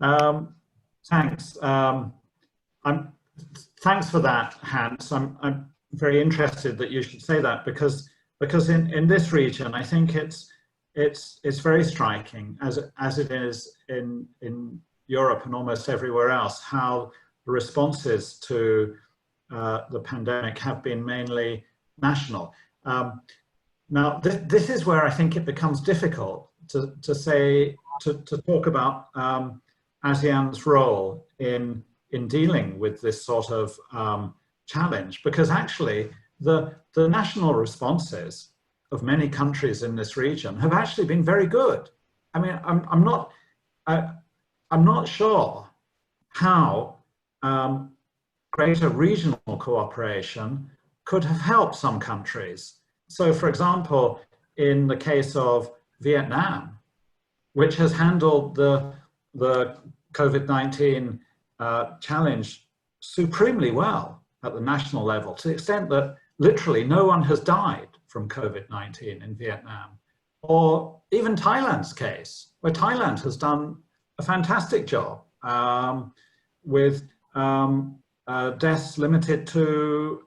Thanks. Thanks for that, Hans. I'm very interested that you should say that because in this region, I think it's very striking, as it is in Europe and almost everywhere else, how the responses to the pandemic have been mainly national. Now, this is where I think it becomes difficult to talk about ASEAN's role in dealing with this sort of challenge, because actually the national responses of many countries in this region have actually been very good. I mean, I'm not sure how greater regional cooperation could have helped some countries. So, for example, in the case of Vietnam, which has handled the COVID-19 challenge supremely well at the national level, to the extent that literally no one has died from COVID-19 in Vietnam, or even Thailand's case, where Thailand has done a fantastic job with deaths limited to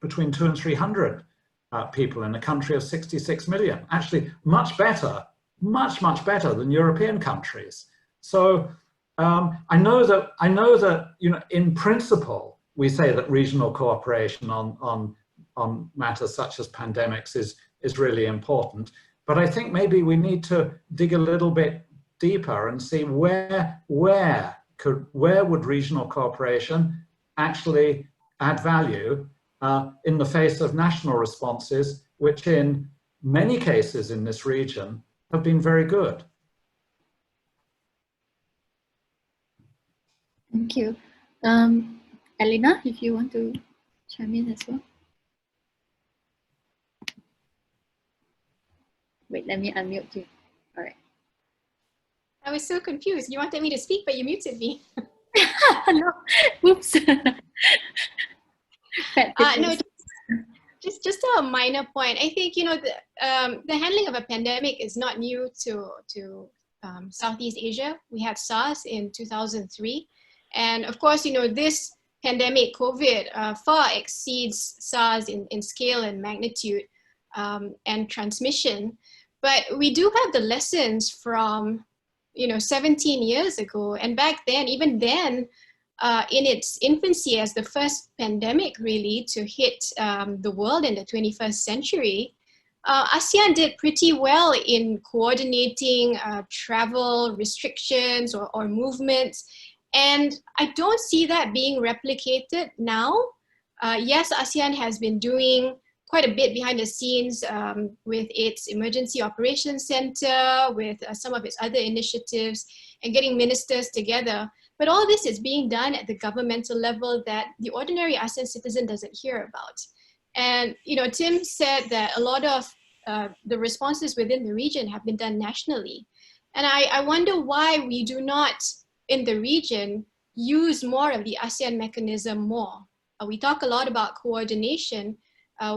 between 200 and 300 people in a country of 66 million. Actually, much better than European countries. So I know that in principle we say that regional cooperation on matters such as pandemics is really important. But I think maybe we need to dig a little bit deeper and see where would regional cooperation actually add value in the face of national responses, which in many cases in this region have been very good. Thank you. Elena, if you want to chime in as well. Wait, let me unmute you. All right. I was so confused. You wanted me to speak, but you muted me. No, whoops. No, just a minor point. I think, you know, the handling of a pandemic is not new to Southeast Asia. We had SARS in 2003. And of course, you know, this pandemic, COVID, far exceeds SARS in scale and magnitude and transmission. But we do have the lessons from, you know, 17 years ago. And back then, even then, in its infancy as the first pandemic really to hit the world in the 21st century, ASEAN did pretty well in coordinating travel restrictions or movements. And I don't see that being replicated now. Yes, ASEAN has been doing quite a bit behind the scenes with its Emergency Operations Center, with some of its other initiatives, and getting ministers together. But all this is being done at the governmental level that the ordinary ASEAN citizen doesn't hear about. And, you know, Tim said that a lot of the responses within the region have been done nationally. And I wonder why we do not, in the region, use more of the ASEAN mechanism more. We talk a lot about coordination.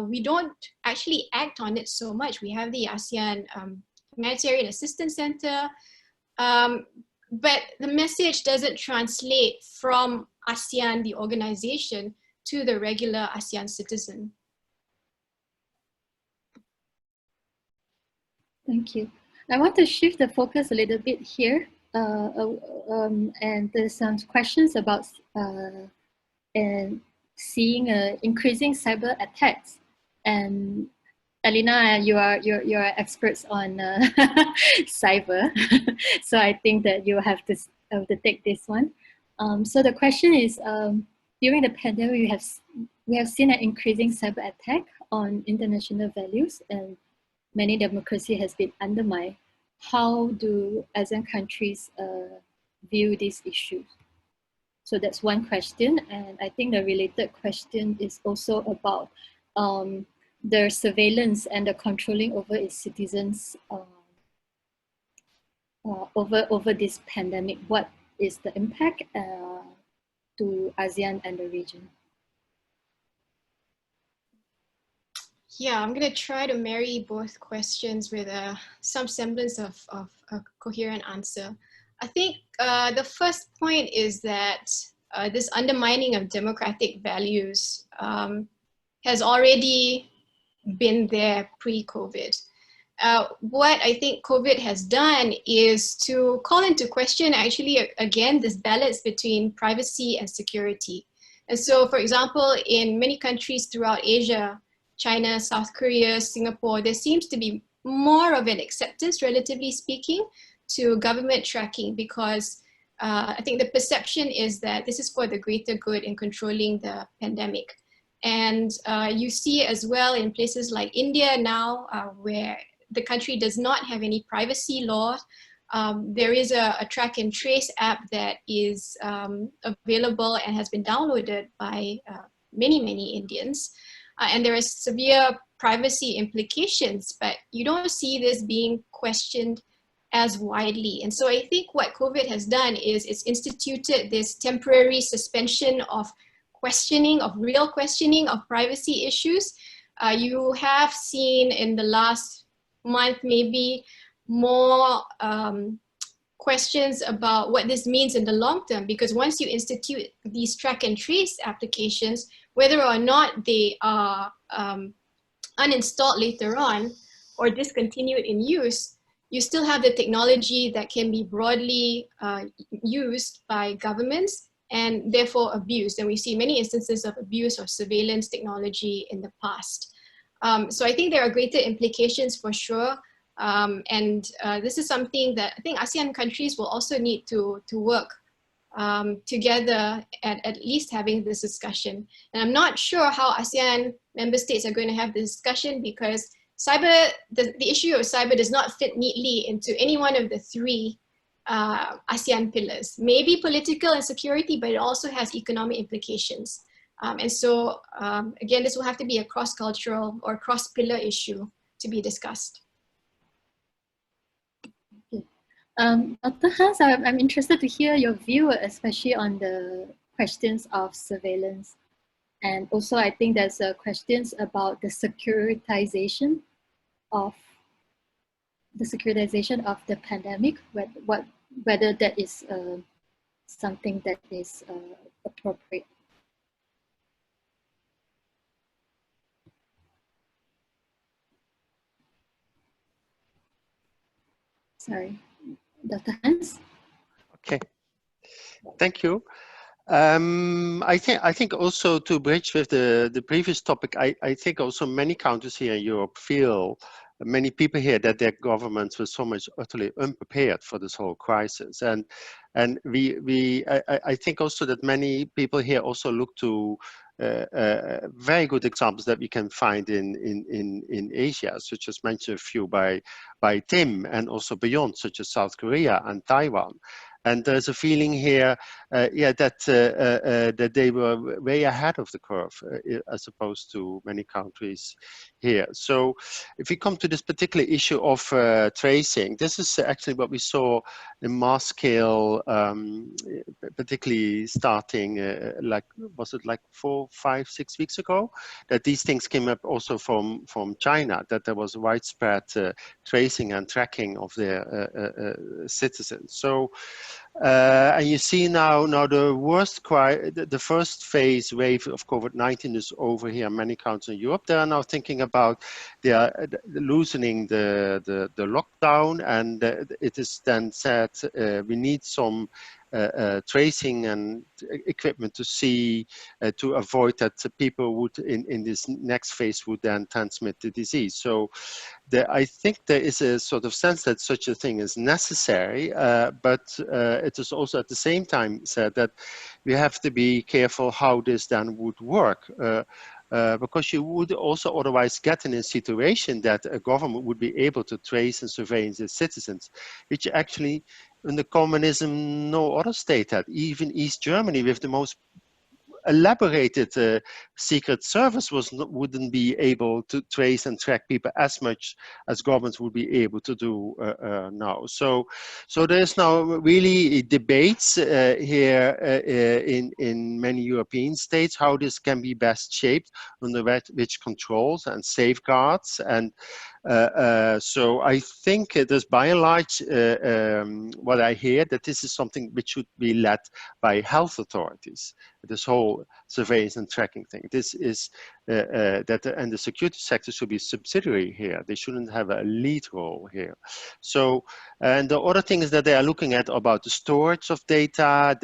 We don't actually act on it so much. We have the ASEAN Humanitarian Assistance Center, but the message doesn't translate from ASEAN, the organization, to the regular ASEAN citizen. Thank you. I want to shift the focus a little bit here. And there's some questions about and seeing increasing cyber attacks. And Alina, you are experts on cyber, so I think that you have to take this one. So the question is, during the pandemic, we have seen an increasing cyber attack on international values, and many democracy has been undermined. How do ASEAN countries view these issues? So that's one question, and I think the related question is also about the surveillance and the controlling over its citizens over this pandemic. What is the impact to ASEAN and the region? Yeah, I'm going to try to marry both questions with some semblance of a coherent answer. I think the first point is that this undermining of democratic values has already been there pre-COVID. What I think COVID has done is to call into question, actually, again, this balance between privacy and security. And so, for example, in many countries throughout Asia, China, South Korea, Singapore, there seems to be more of an acceptance, relatively speaking, to government tracking, because I think the perception is that this is for the greater good in controlling the pandemic. And you see as well in places like India now, where the country does not have any privacy law. There is a track and trace app that is available and has been downloaded by many Indians. And there are severe privacy implications, but you don't see this being questioned as widely. And so I think what COVID has done is it's instituted this temporary suspension of questioning, of real questioning of privacy issues. You have seen in the last month maybe more questions about what this means in the long term, because once you institute these track and trace applications, whether or not they are uninstalled later on or discontinued in use, you still have the technology that can be broadly used by governments and therefore abused. And we see many instances of abuse of surveillance technology in the past. So I think there are greater implications for sure. This is something that I think ASEAN countries will also need to work together at least having this discussion. And I'm not sure how ASEAN member states are going to have this discussion, because the issue of cyber does not fit neatly into any one of the three ASEAN pillars. Maybe political and security, but it also has economic implications. Again, this will have to be a cross-cultural or cross-pillar issue to be discussed. Dr. Hans, I'm interested to hear your view, especially on the questions of surveillance. And also, I think there's questions about the securitization of the pandemic, whether that is something that is appropriate. Sorry, Dr. Hans? Okay, thank you. I think also to bridge with the previous topic, I think also many countries here in Europe feel, many people here, that their governments were so much utterly unprepared for this whole crisis. And I think also that many people here also look to very good examples that we can find in Asia, such as mentioned a few by Tim, and also beyond, such as South Korea and Taiwan. And there's a feeling here, that they were way ahead of the curve, as opposed to many countries here. So if we come to this particular issue of tracing, this is actually what we saw in mass scale, particularly starting, was it like 4, 5, 6 weeks ago, that these things came up also from China, that there was widespread tracing and tracking of their citizens. So, and you see now the first phase wave of COVID-19 is over here in many countries in Europe. They are now thinking about, they are loosening the lockdown, and it is then said we need some tracing and equipment to see, to avoid that people would in this next phase would then transmit the disease. So I think there is a sort of sense that such a thing is necessary, but it is also at the same time said that we have to be careful how this then would work. Because you would also otherwise get in a situation that a government would be able to trace and surveillance its citizens, which actually under communism no other state had. Even East Germany, with the most elaborated secret service, wouldn't be able to trace and track people as much as governments would be able to do now. So there's now really debates here in many European states how this can be best shaped, under which controls and safeguards. And so I think there's by and large what I hear, that this is something which should be led by health authorities, this whole surveillance and tracking thing. This is and the security sector should be subsidiary here. They shouldn't have a lead role here. So, and the other thing is that they are looking at about the storage of data,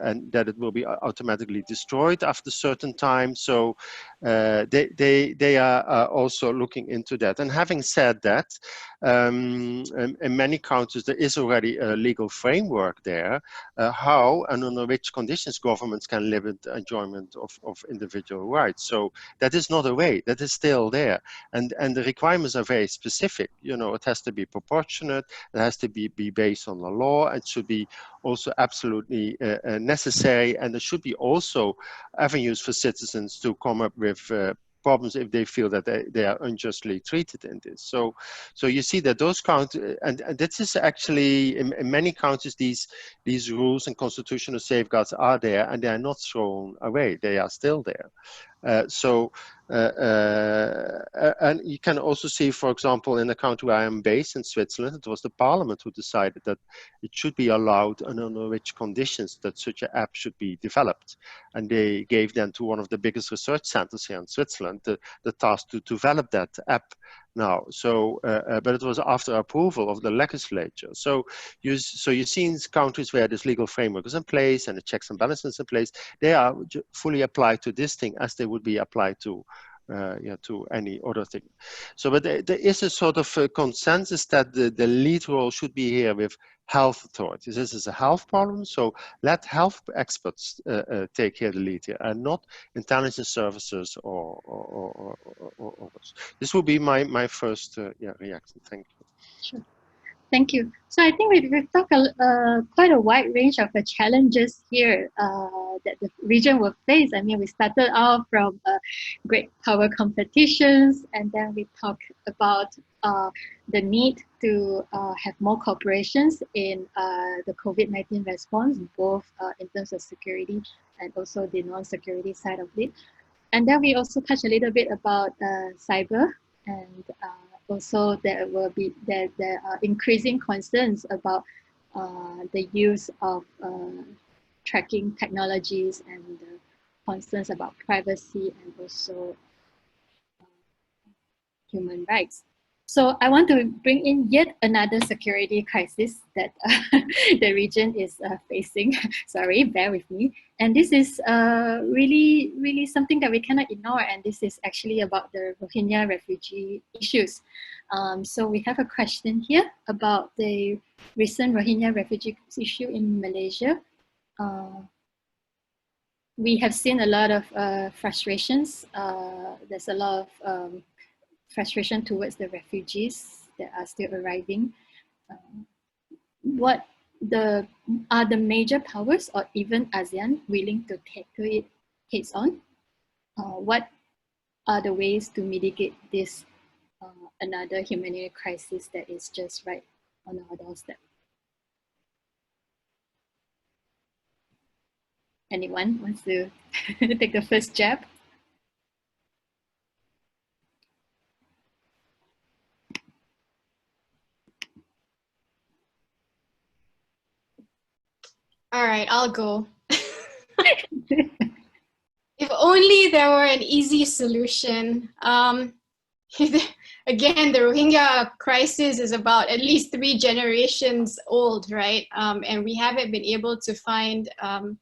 and that it will be automatically destroyed after a certain time. So they are also looking into that. And having said that, in many countries there is already a legal framework there, how and under which conditions governments can limit enjoyment of individual rights. So that is not a way, that is still there. And the requirements are very specific. You know, it has to be proportionate, it has to be based on the law, it should be also absolutely necessary, and there should be also avenues for citizens to come up with problems if they feel that they are unjustly treated in this. So you see that those countries, and this is actually in many countries, these rules and constitutional safeguards are there, and they are not thrown away, they are still there. And you can also see, for example, in the country where I am based, in Switzerland, it was the parliament who decided that it should be allowed and under which conditions that such an app should be developed. And they gave then to one of the biggest research centers here in Switzerland the task to develop that app now. So, but it was after approval of the legislature. So you see in countries where this legal framework is in place and the checks and balances in place, they are fully applied to this thing as they would be applied to to any other thing. So, but there is a sort of a consensus that the lead role should be here with health authorities. This is a health problem, so let health experts take here the lead here, and not intelligence services or others. This would be my first reaction. Thank you. Sure. Thank you. So I think we've talked quite a wide range of the challenges here that the region will face. I mean, we started off from great power competitions, and then we talked about the need to have more cooperations in the COVID-19 response, both in terms of security and also the non-security side of it. And then we also touched a little bit about cyber, and also there are increasing concerns about the use of tracking technologies and concerns about privacy and also human rights. So I want to bring in yet another security crisis that the region is facing. Sorry, bear with me. And this is really something that we cannot ignore. And this is actually about the Rohingya refugee issues. So we have a question here about the recent Rohingya refugee issue in Malaysia. We have seen a lot of frustrations. There's a lot of frustration towards the refugees that are still arriving. What are the major powers or even ASEAN willing to tackle it heads on? What are the ways to mitigate this another humanitarian crisis that is just right on our doorstep? Anyone wants to take the first jab? All right, I'll go. If only there were an easy solution. Again, the Rohingya crisis is about at least 3 generations old, right? And we haven't been able to find an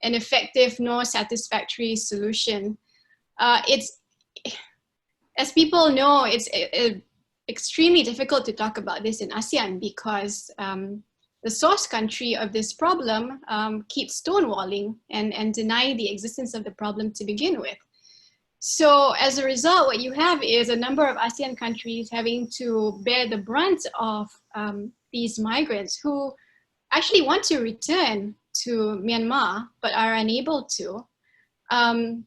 effective nor satisfactory solution. It's, as people know, it's extremely difficult to talk about this in ASEAN because the source country of this problem keeps stonewalling and denying the existence of the problem to begin with. So as a result, what you have is a number of ASEAN countries having to bear the brunt of these migrants who actually want to return to Myanmar, but are unable to. And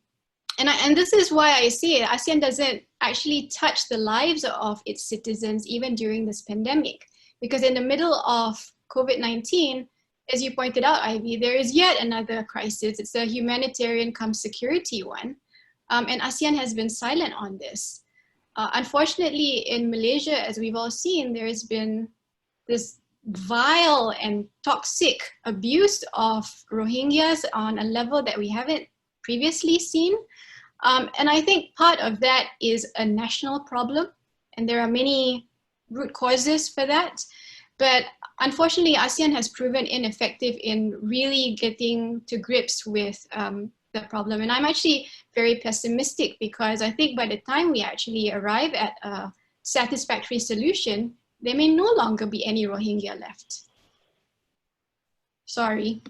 this is why I say ASEAN doesn't actually touch the lives of its citizens even during this pandemic. Because in the middle of COVID-19, as you pointed out, Ivy, there is yet another crisis. It's a humanitarian come security one. And ASEAN has been silent on this. Unfortunately, in Malaysia, as we've all seen, there has been this vile and toxic abuse of Rohingyas on a level that we haven't previously seen. And I think part of that is a national problem. And there are many root causes for that. But unfortunately, ASEAN has proven ineffective in really getting to grips with the problem. And I'm actually very pessimistic because I think by the time we actually arrive at a satisfactory solution, there may no longer be any Rohingya left. Sorry.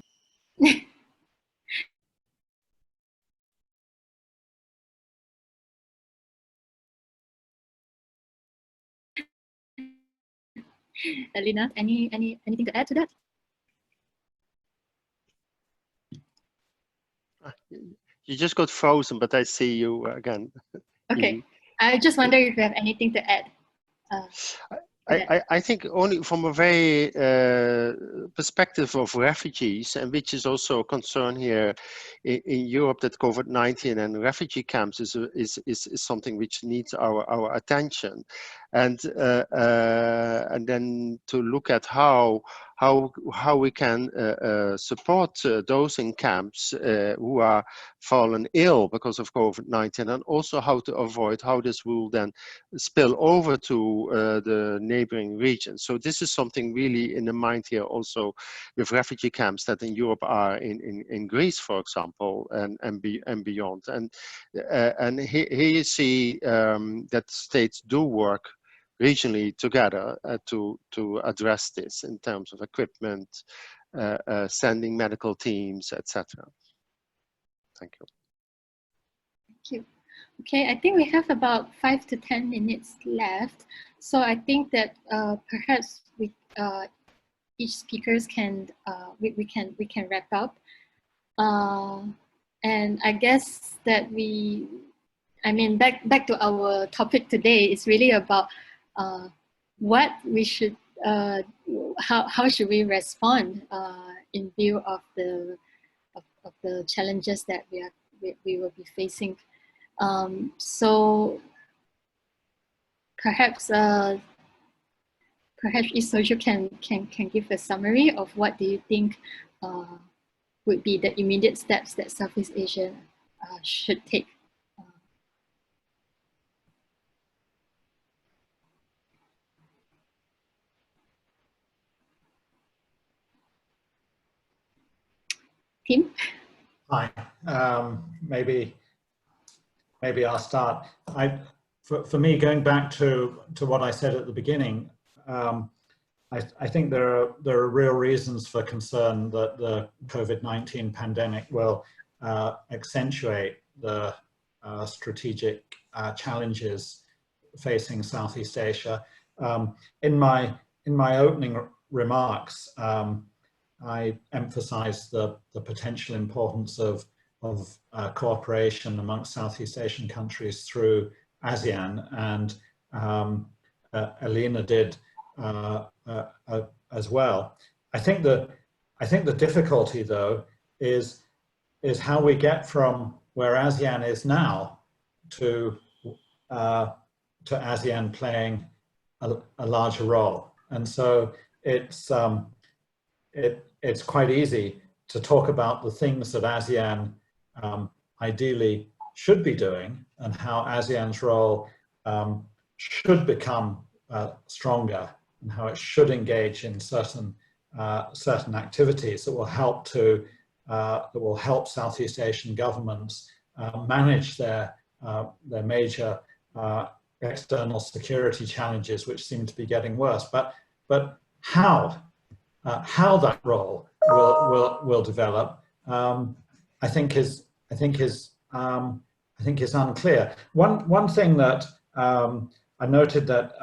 Alina, anything to add to that? You just got frozen, but I see you again. Okay, I just wonder if you have anything to add. I think only from a very perspective of refugees, and which is also a concern here in Europe, that COVID-19 and refugee camps is something which needs our attention, and then to look at how how we can support those in camps who are fallen ill because of COVID-19, and also how to avoid how this will then spill over to the neighboring regions. So this is something really in the mind here also with refugee camps that in Europe are in Greece, for example, and beyond. And here you see that states do work regionally together to address this in terms of equipment, sending medical teams, etc. Thank you. Thank you. Okay, I think we have about 5 to 10 minutes left. So I think that perhaps each speakers can we can wrap up. And I guess that back to our topic today is really about what we should, how should we respond in view of the challenges that we will be facing. So perhaps Isoju can give a summary of what do you think would be the immediate steps that Southeast Asia should take. Tim? Hi. Maybe I'll start. For me, going back to what I said at the beginning, I think there are real reasons for concern that the COVID-19 pandemic will accentuate the strategic challenges facing Southeast Asia. In my opening remarks, I emphasized the potential importance of cooperation amongst Southeast Asian countries through ASEAN, and Elena did as well. I think the difficulty, though, is how we get from where ASEAN is now to ASEAN playing a larger role. And so it's quite easy to talk about the things that ASEAN ideally should be doing and how ASEAN's role should become stronger, and how it should engage in certain activities that will help Southeast Asian governments manage their major external security challenges, which seem to be getting worse. But how that role will develop, I think is unclear. One thing that I noted that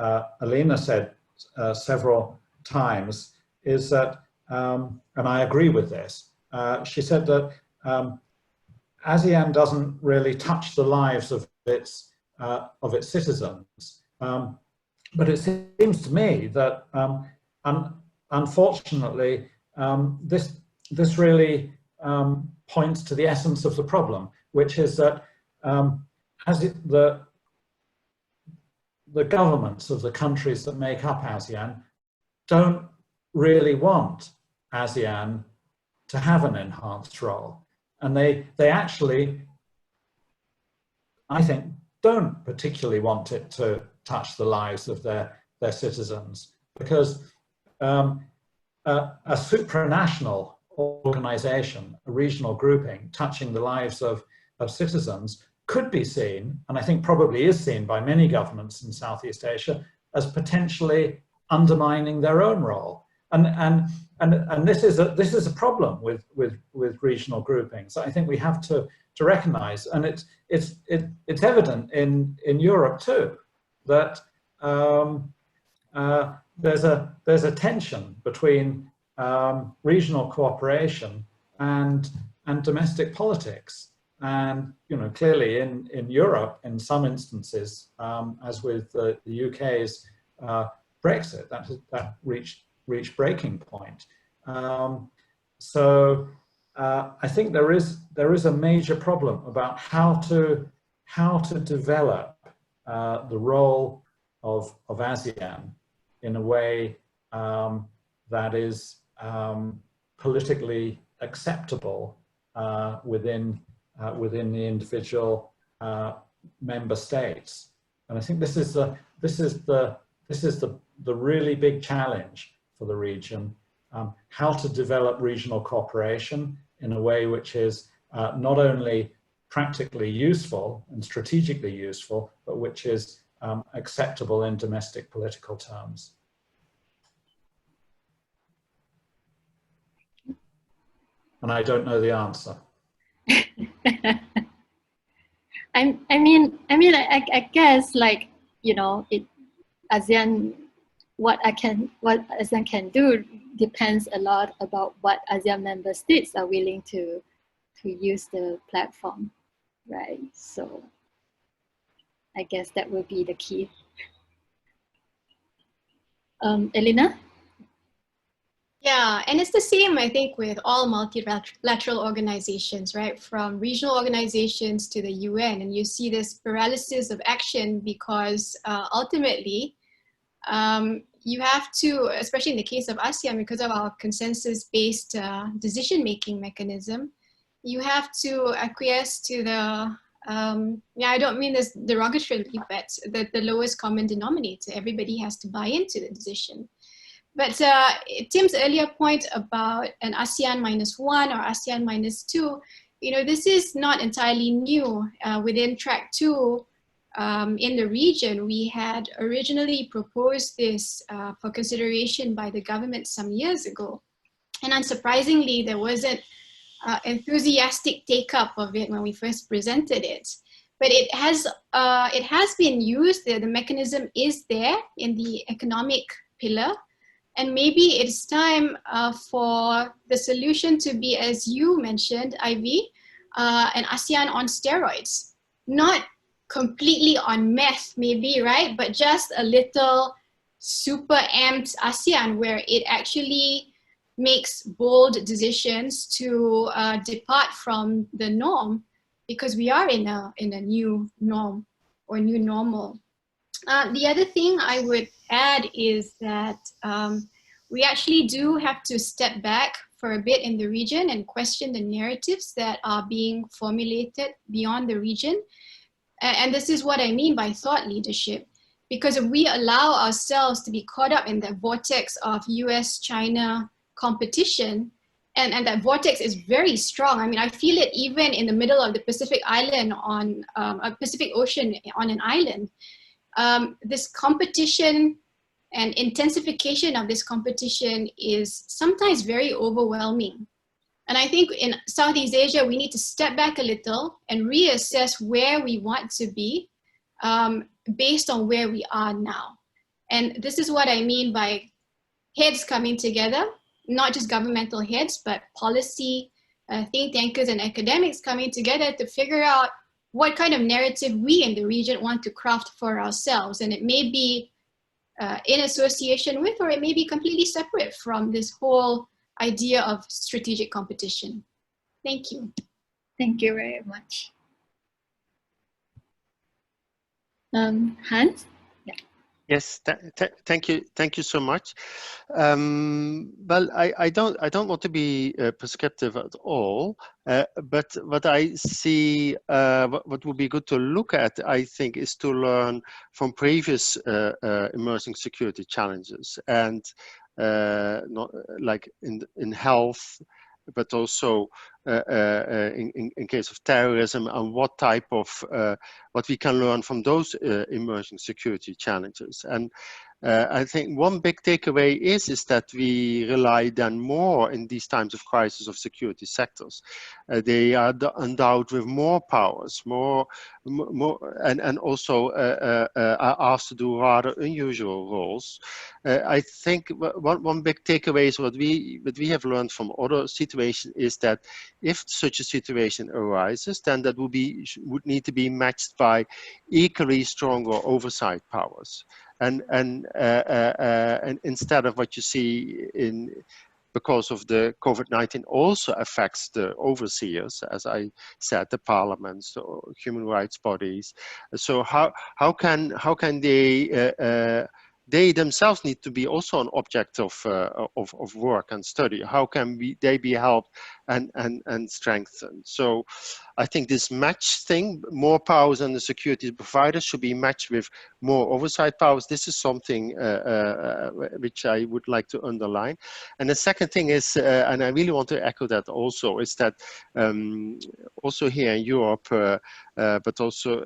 Elena said several times is that, and I agree with this, she said that ASEAN doesn't really touch the lives of its citizens, but it seems to me that unfortunately this really points to the essence of the problem, which is that the governments of the countries that make up ASEAN don't really want ASEAN to have an enhanced role. And they actually, I think, don't particularly want it to touch the lives of their citizens, because a supranational organization, a regional grouping touching the lives of citizens could be seen, and I think probably is seen by many governments in Southeast Asia, as potentially undermining their own role. And this is a problem with regional groupings. I think we have to recognize, and it's evident in Europe too, that there's a tension between regional cooperation and domestic politics. And clearly in Europe, in some instances, as with the UK's Brexit, that reached breaking point. So I think there is a major problem about how to develop the role of ASEAN in a way that is politically acceptable within the individual member states. And I think this is the really big challenge for the region, how to develop regional cooperation in a way which is not only practically useful and strategically useful, but which is acceptable in domestic political terms. And I don't know the answer. I guess, like, you know, ASEAN, what ASEAN can do depends a lot about what ASEAN member states are willing to use the platform, right? So I guess that will be the key. Elena? Yeah, and it's the same, I think, with all multilateral organizations, right? From regional organizations to the UN, and you see this paralysis of action because ultimately you have to, especially in the case of ASEAN, because of our consensus-based decision-making mechanism, you have to acquiesce to the, I don't mean this derogatorily, but the lowest common denominator. Everybody has to buy into the decision. But Tim's earlier point about an ASEAN -1 or ASEAN -2, you know, this is not entirely new. Within Track 2 in the region, we had originally proposed this for consideration by the government some years ago. And unsurprisingly, there wasn't enthusiastic take-up of it when we first presented it. But it has been used. The mechanism is there in the economic pillar. And maybe it's time for the solution to be, as you mentioned, Ivy, an ASEAN on steroids. Not completely on meth, maybe, right? But just a little super amped ASEAN where it actually makes bold decisions to depart from the norm, because we are in a new norm or new normal. The other thing I would add is that we actually do have to step back for a bit in the region and question the narratives that are being formulated beyond the region. And this is what I mean by thought leadership, because if we allow ourselves to be caught up in the vortex of US-China competition, and that vortex is very strong. I mean, I feel it even in the middle of the Pacific Island on a Pacific Ocean on an island. This competition and intensification of this competition is sometimes very overwhelming. And I think in Southeast Asia, we need to step back a little and reassess where we want to be based on where we are now. And this is what I mean by heads coming together, not just governmental heads, but policy, think tankers and academics coming together to figure out what kind of narrative we in the region want to craft for ourselves. And it may be in association with, or it may be completely separate from this whole idea of strategic competition. Thank you. Thank you very much. Hans? Yeah. Yes, thank you so much. Well, I don't want to be prescriptive at all, but what I see, what would be good to look at, I think, is to learn from previous emerging security challenges, and not like in health, but also in case of terrorism, and what type of what we can learn from those emerging security challenges. And I think one big takeaway is that we rely then more in these times of crisis of security sectors. They are endowed with more powers, more and also are asked to do rather unusual roles. I think one big takeaway is what we have learned from other situations is that if such a situation arises, then that would need to be matched by equally stronger oversight powers. And instead of what you see because of the COVID-19 also affects the overseers, as I said, the parliaments or human rights bodies. So how can they they themselves need to be also an object of work and study. How can they be helped and strengthened? So I think this match thing, more powers on the security providers, should be matched with more oversight powers. This is something which I would like to underline. And the second thing is, and I really want to echo that also, is that also here in Europe, but also,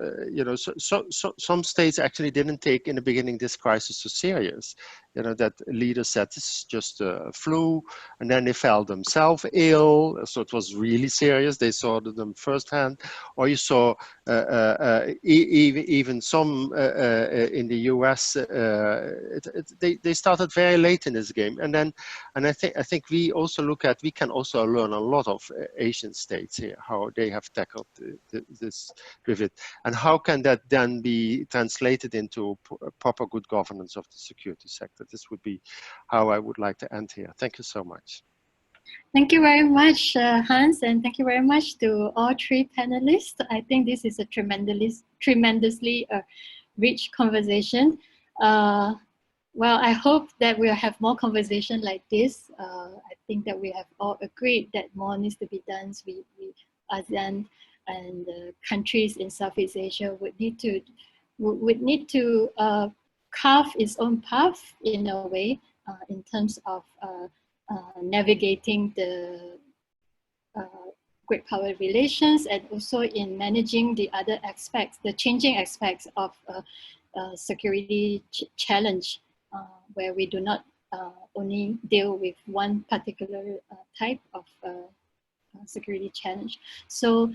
some states actually didn't take in the beginning this crisis so serious. That leaders said this is just a flu, and then they felt themselves ill, so it was really serious. They saw them firsthand. Or you saw even some in the US, they started very late in this game, and I think we also we can also learn a lot of Asian states here, how they have tackled this with it, and how can that then be translated into proper good governance of the security sector. This would be how I would like to end here. Thank you so much. Thank you very much, Hans, and thank you very much to all three panelists. I think this is a tremendously rich conversation. Well, I hope that we'll have more conversation like this. I think that we have all agreed that more needs to be done. We ASEAN and countries in Southeast Asia would need to carve its own path in a way in terms of navigating the great power relations, and also in managing the other aspects, the changing aspects of security challenge, where we do not only deal with one particular type of security challenge. So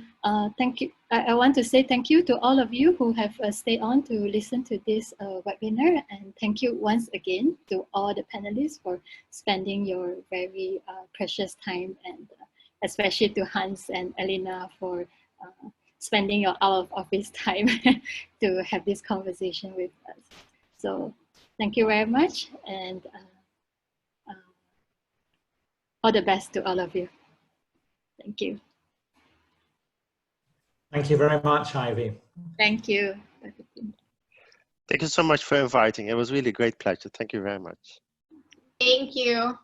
thank you. I want to say thank you to all of you who have stayed on to listen to this webinar, and thank you once again to all the panelists for spending your very precious time, and especially to Hans and Elena for spending your out of office time to have this conversation with us. So thank you very much, and all the best to all of you. Thank you. Thank you very much, Ivy. Thank you. Thank you so much for inviting. It was really a great pleasure. Thank you very much. Thank you.